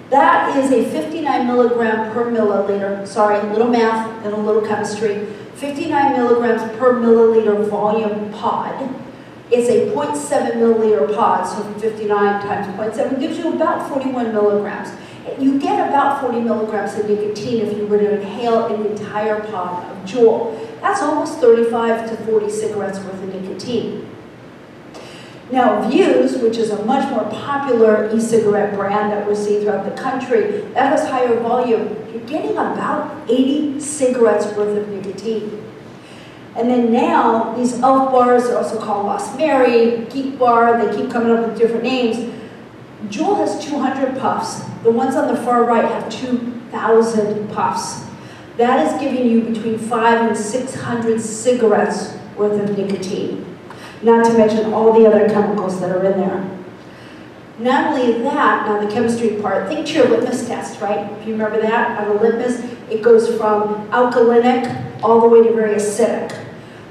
That is a 59 milligram per milliliter, sorry, a little math and a little chemistry, 59 milligrams per milliliter volume pod. It's a 0.7 milliliter pod, so 59 times 0.7 gives you about 41 milligrams. You get about 40 milligrams of nicotine if you were to inhale an entire pod of Juul. That's almost 35 to 40 cigarettes worth of nicotine. Now Vuse, which is a much more popular e-cigarette brand that we're seeing throughout the country, that has higher volume. You're getting about 80 cigarettes worth of nicotine. And then now, these elf bars are also called Lost Mary, Geek Bar, they keep coming up with different names. Juul has 200 puffs. The ones on the far right have 2,000 puffs. That is giving you between 500 and 600 cigarettes worth of nicotine. Not to mention all the other chemicals that are in there. Not only that, now the chemistry part, think to your litmus test, right? If you remember that, on a litmus, it goes from alkalinic all the way to very acidic.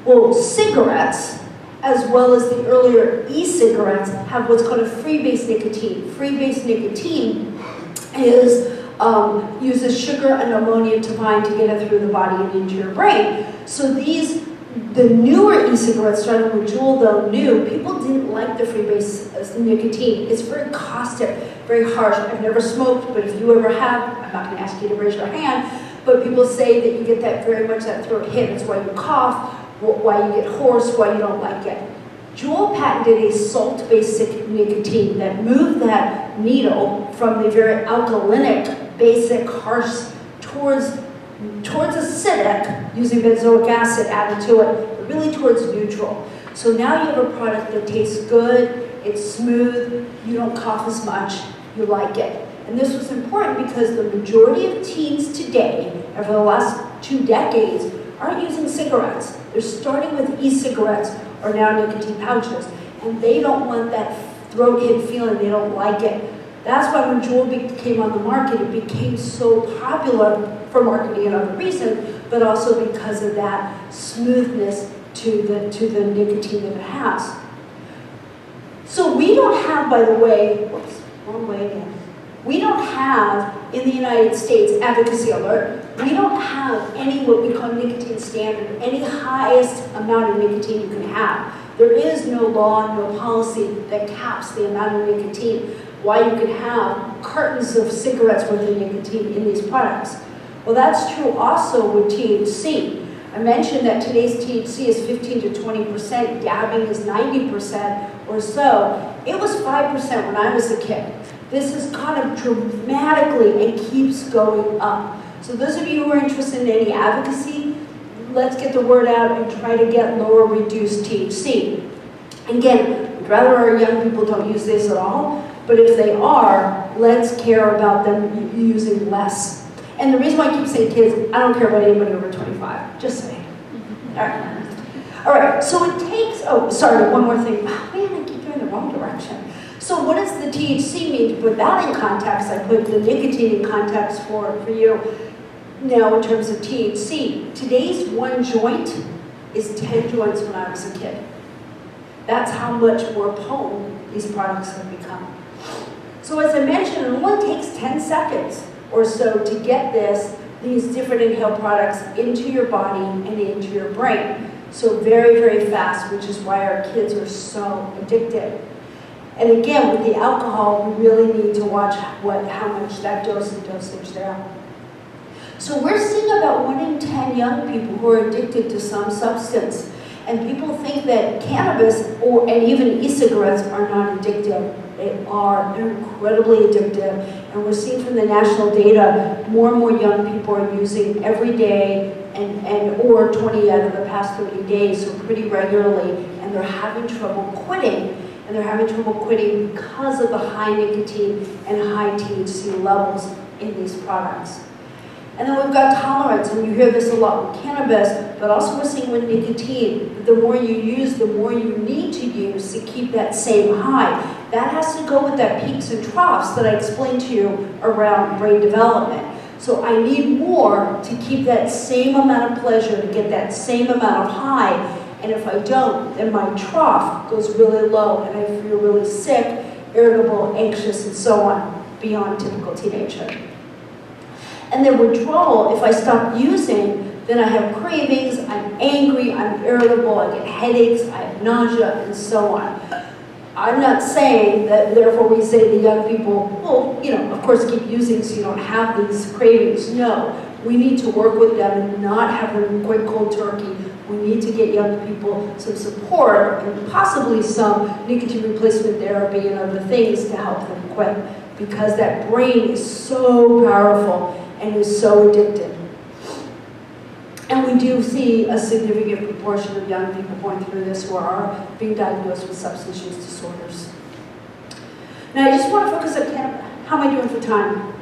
Well, cigarettes, as well as the earlier e-cigarettes, have what's called a free-base nicotine. Free-base nicotine is uses sugar and ammonia to bind to get it through the body and into your brain. So the newer e-cigarettes, starting with Juul, though new, people didn't like the free-base nicotine. It's very caustic, very harsh. I've never smoked, but if you ever have, I'm not going to ask you to raise your hand, but people say that you get that very much that throat hit. It's why you cough, why you get hoarse, why you don't like it. Juul patented a salt-basic nicotine that moved that needle from the very alkalinic, basic, harsh, towards acidic, using benzoic acid added to it, but really towards neutral. So now you have a product that tastes good, it's smooth, you don't cough as much, you like it. And this was important because the majority of teens today, over the last 2 decades, aren't using cigarettes. They're starting with e-cigarettes or now nicotine pouches, and they don't want that throat hit feeling, they don't like it. That's why when Juul came on the market, it became so popular for marketing and other reasons, but also because of that smoothness to the nicotine that it has. So we don't have, by the way, whoops, wrong way again. We don't have, in the United States, advocacy alert. We don't have any what we call nicotine standard, any highest amount of nicotine you can have. There is no law, no policy that caps the amount of nicotine, why you can have cartons of cigarettes worth of nicotine in these products. Well, that's true also with THC. I mentioned that today's THC is 15 to 20%, dabbing is 90% or so. It was 5% when I was a kid. This has gone up dramatically and keeps going up. So those of you who are interested in any advocacy, let's get the word out and try to get lower reduced THC. Again, we'd rather our young people don't use this at all, but if they are, let's care about them using less. And the reason why I keep saying kids, I don't care about anybody over 25, just saying. All right, so it takes, oh, sorry, one more thing. Oh, man, I keep going the wrong direction. So what does the THC mean? To put that in context, I put the nicotine in context for you. Now, in terms of THC, today's one joint is 10 joints when I was a kid. That's how much more potent these products have become. So as I mentioned, it only takes 10 seconds or so to get these different inhaled products into your body and into your brain. So very, very fast, which is why our kids are so addicted. And again, with the alcohol, we really need to watch how much that dosage there. So we're seeing about 1 in 10 young people who are addicted to some substance. And people think that cannabis and even e-cigarettes are not addictive. They are. They're incredibly addictive. And we're seeing from the national data, more and more young people are using every day or 20 out of the past 30 days, so pretty regularly, and they're having trouble quitting. And they're having trouble quitting because of the high nicotine and high THC levels in these products. And then we've got tolerance. difference, and you hear this a lot with cannabis, but also we're seeing with nicotine, that the more you use, the more you need to use to keep that same high. That has to go with that peaks and troughs that I explained to you around brain development. So I need more to keep that same amount of pleasure, to get that same amount of high, and if I don't, then my trough goes really low, and I feel really sick, irritable, anxious, and so on, beyond typical teenagehood. And then withdrawal, if I stop using, then I have cravings, I'm angry, I'm irritable, I get headaches, I have nausea, and so on. I'm not saying that therefore we say to young people, well, you know, of course keep using so you don't have these cravings. No, we need to work with them and not have them quit cold turkey. We need to get young people some support and possibly some nicotine replacement therapy and other things to help them quit, because that brain is so powerful and is so addictive. And we do see a significant proportion of young people going through this who are being diagnosed with substance use disorders. Now, I just want to focus on cannabis. How am I doing for time?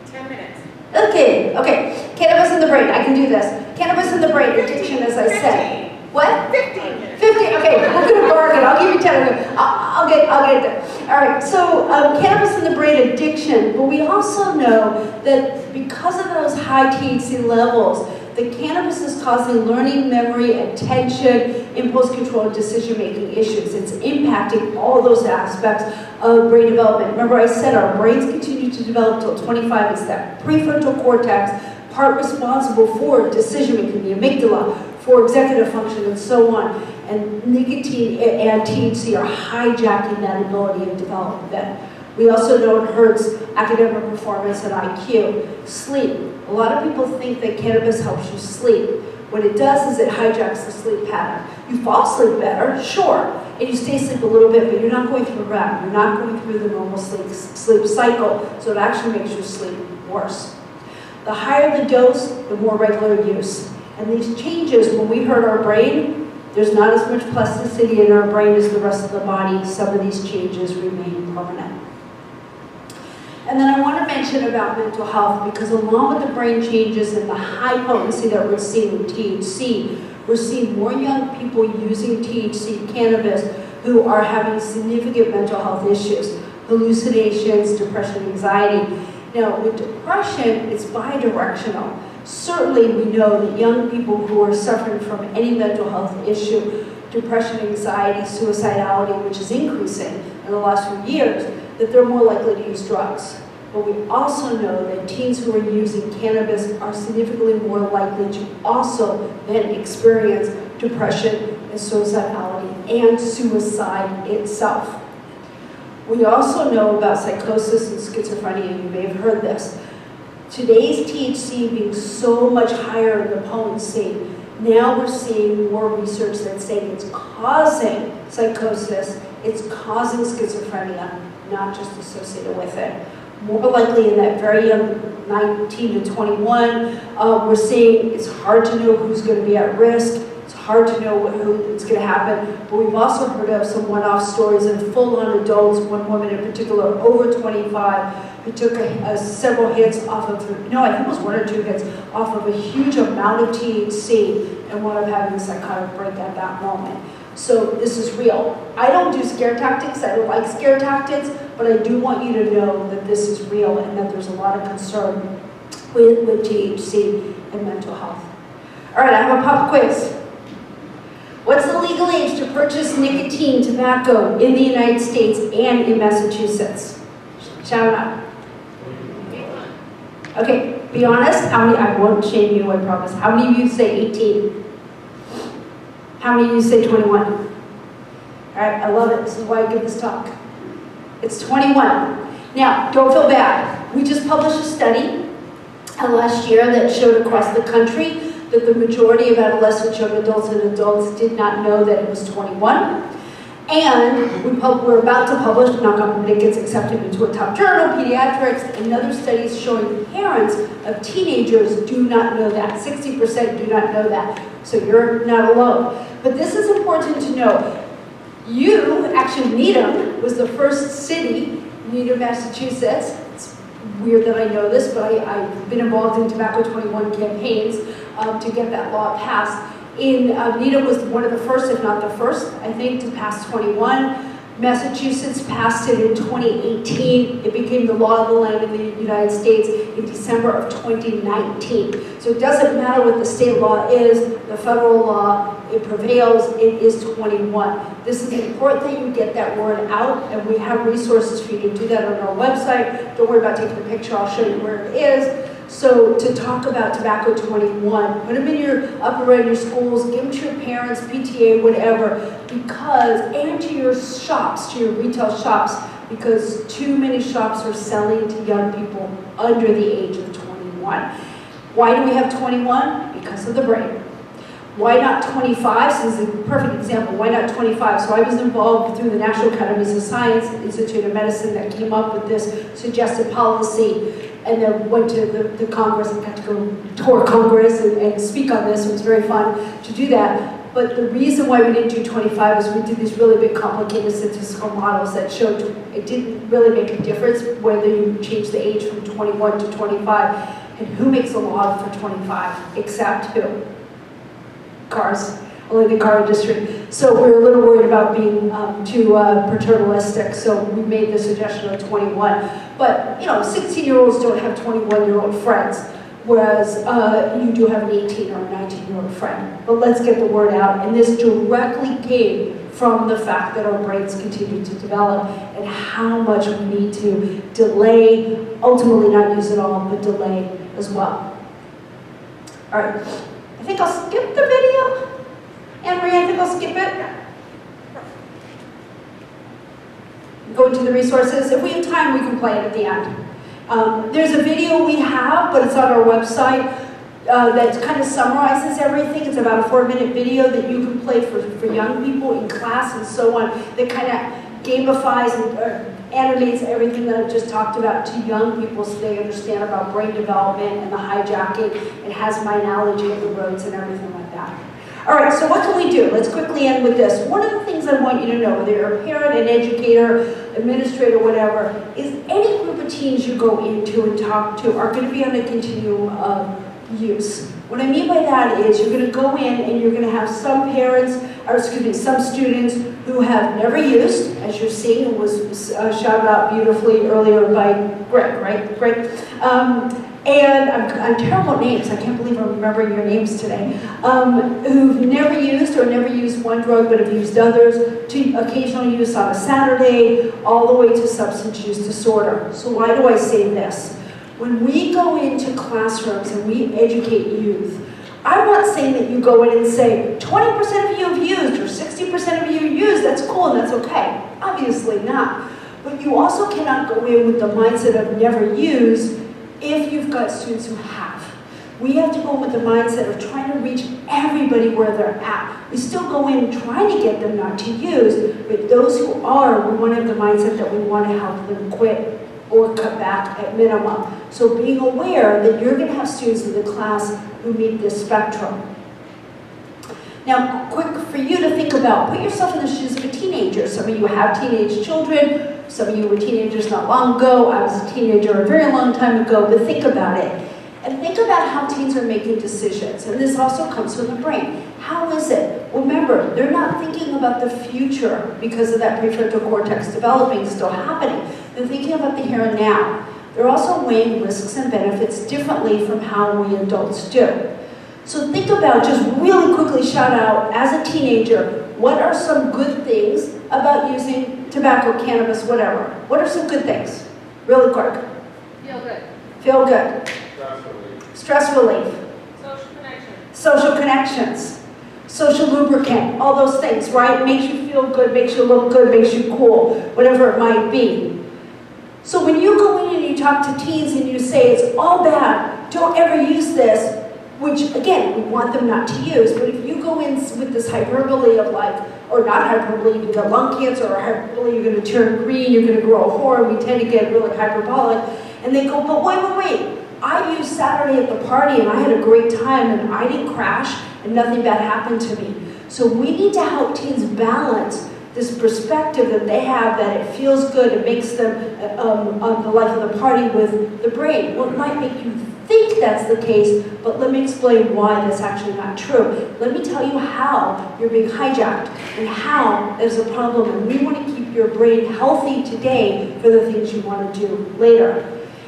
10 minutes. Okay. Cannabis in the brain. I can do this. Cannabis in the brain, addiction, as I said. 15. What? 15. 50. Okay, we're going to bargain. I'll give you 10. I'll get it there. All right. So cannabis in the brain, addiction. But we also know that because of those high THC levels, the cannabis is causing learning, memory, attention, impulse control, and decision-making issues. It's impacting all those aspects of brain development. Remember I said our brains continue to develop till 25. It's that prefrontal cortex, part responsible for decision-making, the amygdala, for executive function, and so on. And nicotine and THC are hijacking that ability of development. We also know it hurts academic performance and IQ. Sleep. A lot of people think that cannabis helps you sleep. What it does is it hijacks the sleep pattern. You fall asleep better, sure, and you stay asleep a little bit, but you're not going through REM. You're not going through the normal sleep cycle, so it actually makes your sleep worse. The higher the dose, the more regular use. And these changes, when we hurt our brain, there's not as much plasticity in our brain as the rest of the body. Some of these changes remain permanent. And then I want to mention about mental health, because along with the brain changes and the high potency that we're seeing with THC, we're seeing more young people using THC cannabis who are having significant mental health issues, hallucinations, depression, anxiety. Now, with depression, it's bidirectional. Certainly, we know that young people who are suffering from any mental health issue, depression, anxiety, suicidality, which is increasing in the last few years, that they're more likely to use drugs. But we also know that teens who are using cannabis are significantly more likely to also then experience depression and suicidality and suicide itself. We also know about psychosis and schizophrenia. You may have heard this. Today's THC being so much higher in the potency, now we're seeing more research that's saying it's causing psychosis, it's causing schizophrenia, not just associated with it. More likely in that very young 19 to 21, we're seeing it's hard to know who's going to be at risk. It's hard to know what's going to happen. But we've also heard of some one-off stories of full-on adults, one woman in particular, over 25, who took several hits off of, I think it was 1 or 2 hits, off of a huge amount of THC and wound up having a psychotic break at that moment. So this is real. I don't do scare tactics. I don't like scare tactics, but I do want you to know that this is real and that there's a lot of concern with THC and mental health. All right, I have a pop quiz. What's the legal age to purchase nicotine tobacco in the United States and in Massachusetts? Shout it out. Okay, be honest. How many? I won't shame you, I promise. How many of you say 18? How many of you say 21? All right, I love it. This is why I give this talk. It's 21. Now, don't feel bad. We just published a study last year that showed across the country that the majority of adolescents, young adults, and adults did not know that it was 21. And we're about to publish, knock on wood, it gets accepted into a top journal, Pediatrics, and other studies showing parents of teenagers do not know that. 60% do not know that. So you're not alone. But this is important to know. Needham was the first city, Needham, Massachusetts. It's weird that I know this, but I've been involved in Tobacco 21 campaigns to get that law passed. Nita was one of the first, if not the first, I think, to pass 21. Massachusetts passed it in 2018. It became the law of the land in the United States in December of 2019. So it doesn't matter what the state law is, the federal law, it prevails, it is 21. This is important that you get that word out, and we have resources for you to do that on our website. Don't worry about taking a picture, I'll show you where it is. So to talk about Tobacco 21, put them in your up around your schools, give them to your parents, PTA, whatever, and to your shops, to your retail shops, because too many shops are selling to young people under the age of 21. Why do we have 21? Because of the brain. Why not 25? This is a perfect example. Why not 25? So I was involved through the National Academies of Science, Institute of Medicine, that came up with this suggested policy, and then went to the Congress and got to go tour Congress and speak on this. It was very fun to do that. But the reason why we didn't do 25 is we did these really big complicated statistical models that showed it didn't really make a difference whether you change the age from 21 to 25. And who makes a law for 25 except who? Cars. Only the car industry. So we're a little worried about being too paternalistic, so we made the suggestion of 21. But, 16-year-olds don't have 21-year-old friends, whereas you do have an 18 or a 19-year-old friend. But let's get the word out, and this directly came from the fact that our brains continue to develop and how much we need to delay, ultimately not use it all, but delay as well. All right, I think I'll skip the video. Anne-Marie, I think I'll skip it. Go into the resources. If we have time, we can play it at the end. There's a video we have, but it's on our website, that kind of summarizes everything. It's about a 4-minute video that you can play for young people in class and so on, that kind of gamifies and animates everything that I've just talked about to young people so they understand about brain development and the hijacking, and has my analogy of the roads and everything like that. All right, so what can we do? Let's quickly end with this. One of the things I want you to know, whether you're a parent, an educator, administrator, whatever, is any group of teens you go into and talk to are going to be on a continuum of use. What I mean by that is you're going to go in and you're going to have some parents, or some students who have never used, as you're seeing, it was shouted out beautifully earlier by Greg, right? Greg. And I'm terrible at names, I can't believe I'm remembering your names today, who've never used or never used one drug but have used others, to occasional use on a Saturday, all the way to substance use disorder. So why do I say this? When we go into classrooms and we educate youth, I'm not saying that you go in and say, 20% of you have used or 60% of you used, that's cool and that's okay. Obviously not. But you also cannot go in with the mindset of never used if you've got students who have. We have to go with the mindset of trying to reach everybody where they're at. We still go in trying to get them not to use, but those who are, we want to have the mindset that we want to help them quit or cut back at minimum. So being aware that you're going to have students in the class who meet this spectrum. Now, quick for you to think about, put yourself in the shoes of a teenager. Some of you have teenage children. Some of you were teenagers not long ago. I was a teenager a very long time ago, but think about it. And think about how teens are making decisions. And this also comes from the brain. How is it? Remember, they're not thinking about the future because of that prefrontal cortex developing, still happening. They're thinking about the here and now. They're also weighing risks and benefits differently from how we adults do. So think about, just really quickly shout out, as a teenager, what are some good things about using tobacco, cannabis, whatever? What are some good things? Really quick. Feel good. Feel good. Stress relief. Stress relief. Social connections. Social connections. Social lubricant. All those things, right? Makes you feel good, makes you look good, makes you cool, whatever it might be. So when you go in and you talk to teens and you say it's all bad, don't ever use this, which again, we want them not to use, but if you go in with this hyperbole of like, or not hyperbole, you can get lung cancer, or hyperbole, you're going to turn green, you're going to grow a horn, we tend to get really hyperbolic, and they go, but wait, I used Saturday at the party and I had a great time and I didn't crash and nothing bad happened to me. So we need to help teens balance this perspective that they have that it feels good, it makes them the life of the party with the brain. Well, it might make you think that's the case, but let me explain why that's actually not true. Let me tell you how you're being hijacked and how there's a problem, and we want to keep your brain healthy today for the things you want to do later.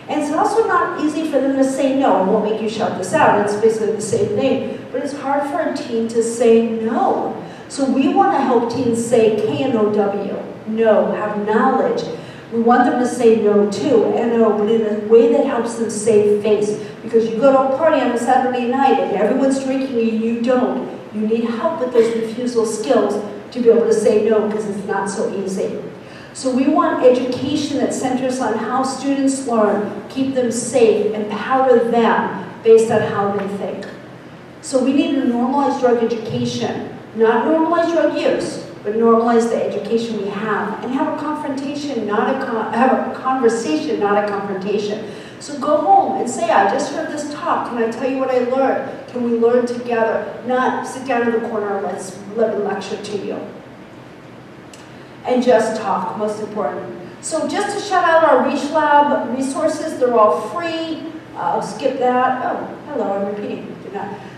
And it's also not easy for them to say no. I won't make you shout this out, it's basically the same thing, but it's hard for a teen to say no. So we want to help teens say K-N-O-W, no, have knowledge. We want them to say no too, N-O, but in a way that helps them save face. Because you go to a party on a Saturday night and everyone's drinking and you don't. You need help with those refusal skills to be able to say no, because it's not so easy. So we want education that centers on how students learn, keep them safe, empower them based on how they think. So we need to normalize drug education. Not normalize drug use, but normalize the education we have, and have a confrontation, have a conversation, not a confrontation. So go home and say, I just heard this talk. Can I tell you what I learned? Can we learn together? Not sit down in the corner and let me lecture to you. And just talk, most important. So just to shout out our Reach Lab resources, they're all free. I'll skip that. Oh, hello, I'm repeating.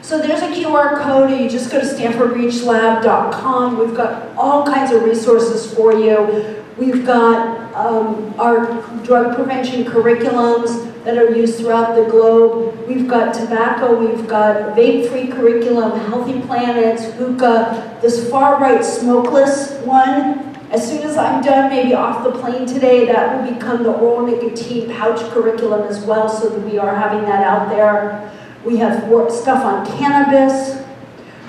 So there's a QR code, you just go to stanfordreachlab.com. We've got all kinds of resources for you. We've got our drug prevention curriculums that are used throughout the globe. We've got tobacco, we've got vape-free curriculum, Healthy Planets, hookah, this far-right smokeless one. As soon as I'm done, maybe off the plane today, that will become the oral nicotine pouch curriculum as well, so that we are having that out there. We have stuff on cannabis.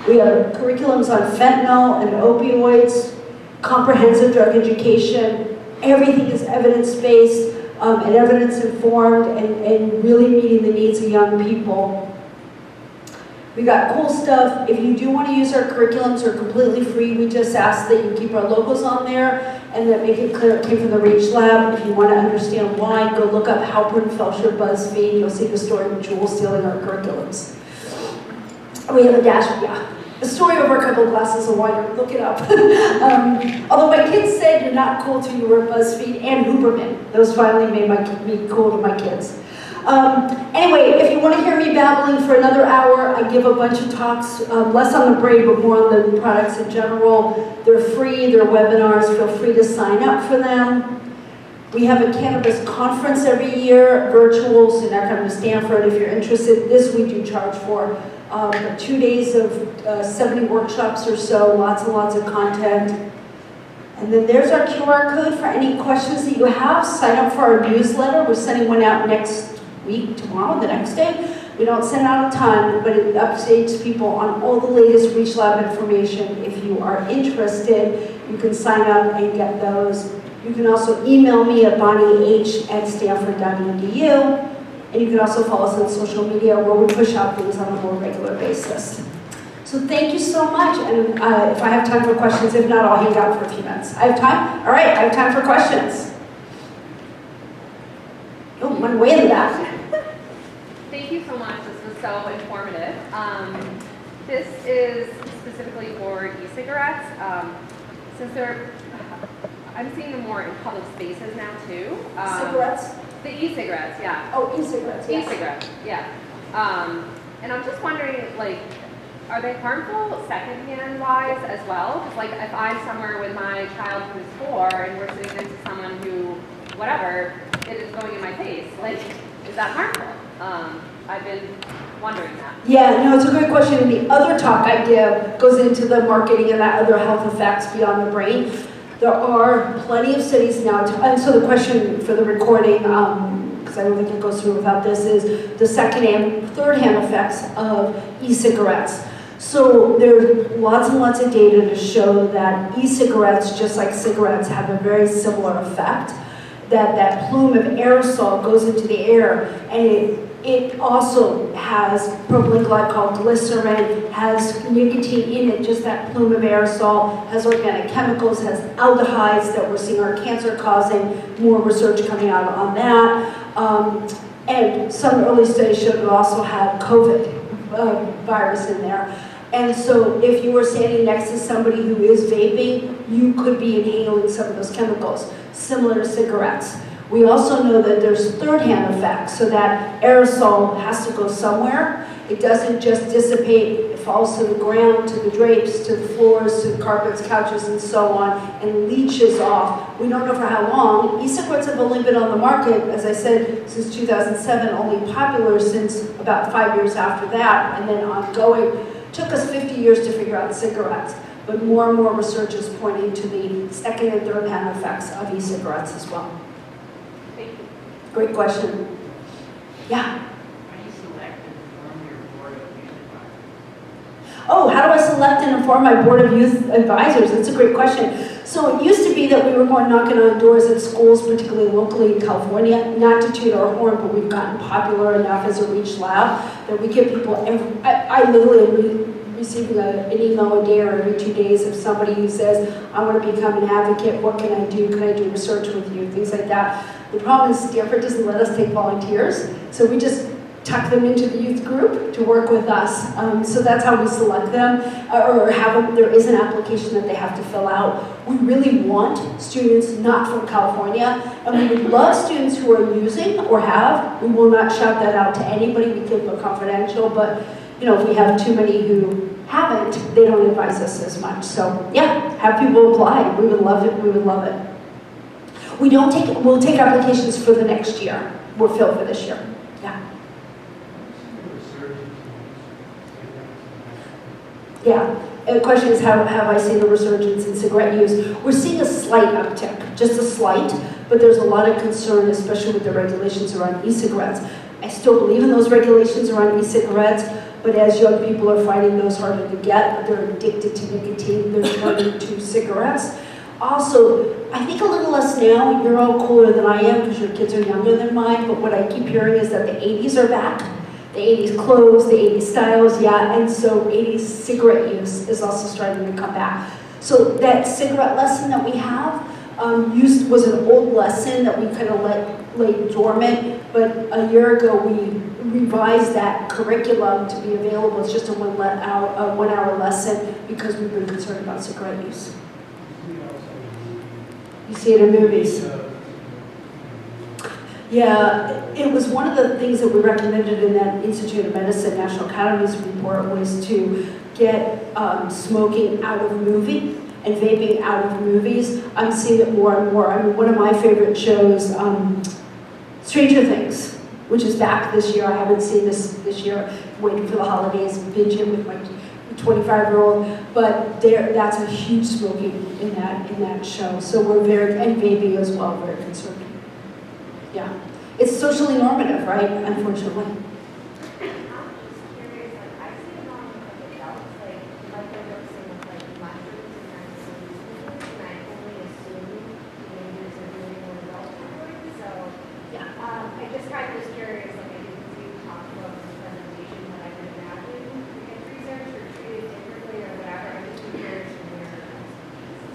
We have curriculums on fentanyl and opioids, comprehensive drug education. Everything is evidence-based and evidence-informed and really meeting the needs of young people. We got cool stuff. If you do want to use our curriculums, they're completely free. We just ask that you keep our logos on there and that make it clear it came from the Reach Lab. If you want to understand why, go look up Halpern-Felsher BuzzFeed. You'll see the story of Jewel stealing our curriculums. We have a the story of our couple glasses of wine. Look it up. Although my kids said you're not cool till you were BuzzFeed and Huberman. Those finally made me cool to my kids. Anyway, if you want to hear me babbling for another hour, I give a bunch of talks, less on the brain, but more on the products in general. They're free, they're webinars, feel free to sign up for them. We have a cannabis conference every year, virtual, so not coming to Stanford. If you're interested, this we do charge for. 2 days of 70 workshops or so, lots and lots of content. And then there's our QR code for any questions that you have. Sign up for our newsletter. We're sending one out next week, tomorrow, the next day. We don't send out a ton, but it updates people on all the latest Reach Lab information. If you are interested, you can sign up and get those. You can also email me at bonnieh@stanford.edu. And you can also follow us on social media where we push out things on a more regular basis. So thank you so much. And if I have time for questions, if not, I'll hang out for a few minutes. I have time? All right, I have time for questions. Oh, went way in the back. Thank you so much. This was so informative. This is specifically for e-cigarettes. Since I'm seeing them more in public spaces now too. Cigarettes? The e-cigarettes, yeah. Oh, e-cigarettes, yes. E-cigarettes, yeah. And I'm just wondering, like, are they harmful secondhand wise as well? Because like if I'm somewhere with my child who's 4 and we're sitting next to someone who, whatever, it is going in my face, like, is that harmful? I've been wondering that. Yeah, no, it's a great question. And the other talk I give goes into the marketing and that other health effects beyond the brain. There are plenty of studies now, and so the question for the recording, because I don't think it goes through without this, is the second and third hand effects of e-cigarettes. So there's lots and lots of data to show that e-cigarettes, just like cigarettes, have a very similar effect. That plume of aerosol goes into the air, and it also has propylene glycol, glycerin, has nicotine in it, just that plume of aerosol, has organic chemicals, has aldehydes that we're seeing are cancer causing, more research coming out on that. And some early studies showed it also had COVID virus in there. And so if you were standing next to somebody who is vaping, you could be inhaling some of those chemicals, similar to cigarettes. We also know that there's third-hand effects, so that aerosol has to go somewhere. It doesn't just dissipate, it falls to the ground, to the drapes, to the floors, to the carpets, couches, and so on, and leaches off. We don't know for how long. E-cigarettes have only been on the market, as I said, since 2007, only popular since about 5 years after that, and then ongoing. Took us 50 years to figure out cigarettes, but more and more research is pointing to the second and third hand effects of e-cigarettes as well. Thank you. Great question. Yeah? Oh, how do I select and inform my board of youth advisors? That's a great question. So it used to be that we were going knocking on doors at schools, particularly locally in California, not to toot our horn, but we've gotten popular enough as a reach lab that we get people, I literally am receiving an email a day or every 2 days of somebody who says, I want to become an advocate, what can I do? Can I do research with you? Things like that. The problem is Stanford doesn't let us take volunteers, so we just tuck them into the youth group to work with us. So that's how we select them, or have them. There is an application that they have to fill out. We really want students not from California, and we would love students who are using or have. We will not shout that out to anybody. We keep it confidential, but you know, if we have too many who haven't, they don't advise us as much. So yeah, have people apply. We would love it. We would love it. We'll take applications for the next year. We're filled for this year. Yeah. Yeah, the question is, how have I seen a resurgence in cigarette use? We're seeing a slight uptick, just a slight, but there's a lot of concern, especially with the regulations around e-cigarettes. I still believe in those regulations around e-cigarettes, but as young people are finding those harder to get, they're addicted to nicotine, they're turning to cigarettes. Also, I think a little less now. You're all cooler than I am because your kids are younger than mine, but what I keep hearing is that the 80s are back. The 80s clothes, the 80s styles, yeah, and so 80s cigarette use is also starting to come back. So that cigarette lesson that we have was an old lesson that we kind of lay dormant, but a year ago we revised that curriculum to be available. It's just a 1 hour lesson because we've been concerned about cigarette use. You see it in movies. Yeah, it was one of the things that we recommended in that Institute of Medicine National Academies report was to get smoking out of movie and vaping out of movies. I'm seeing it more and more. I mean, one of my favorite shows, Stranger Things, which is back this year. I haven't seen this year. Waiting for the holidays, binging with my 25-year-old, but that's a huge smoking in that show. So we're and vaping as well, very concerned. Yeah, it's socially normative, right? Unfortunately. I'm just curious, like, I see it on like adults, like they're mixing with like mushrooms and then and I only assume teenagers are doing what adults are doing. So Yeah. I just kind of was curious, like I didn't see you talk about this presentation, but I could imagine in research or treated differently or whatever. I'm just curious from your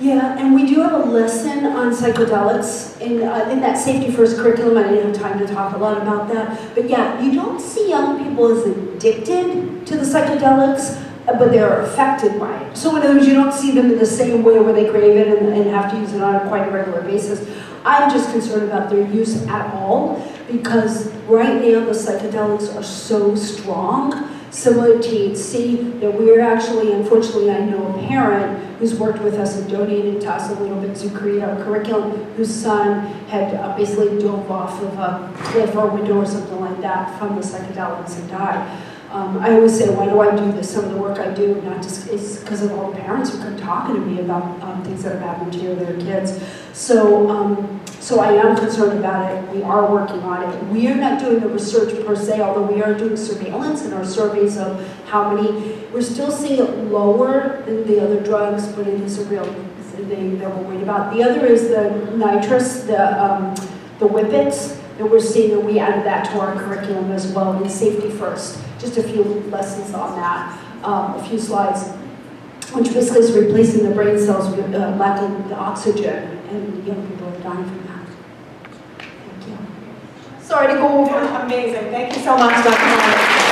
Yeah, and we do have a lesson on psychedelics in that Safety First curriculum. I didn't have time to talk a lot about that. But yeah, you don't see young people as addicted to the psychedelics, but they're affected by it. So in other words, you don't see them in the same way where they crave it and have to use it on a quite regular basis. I'm just concerned about their use at all, because right now the psychedelics are so strong, similar to THC, that we're actually, unfortunately, I know a parent who's worked with us and donated to us a little bit to create our curriculum, whose son had basically dove off of a cliff or a window or something like that from the psychedelics and died. I always say, why do I do this? Some of the work I do, not just is because of all the parents who come talking to me about things that have happened to their kids. So I am concerned about it. We are working on it. We are not doing the research per se, although we are doing surveillance in our surveys of how many. We're still seeing it lower than the other drugs, but it is a real thing that we're worried about. The other is the nitrous, the whippets that we're seeing, and we added that to our curriculum as well in Safety First. Just a few lessons on that, a few slides, which basically is replacing the brain cells with lacking the oxygen, and young people are dying from that. Thank you. Sorry to go over. Amazing. Thank you so much, Dr. Myers.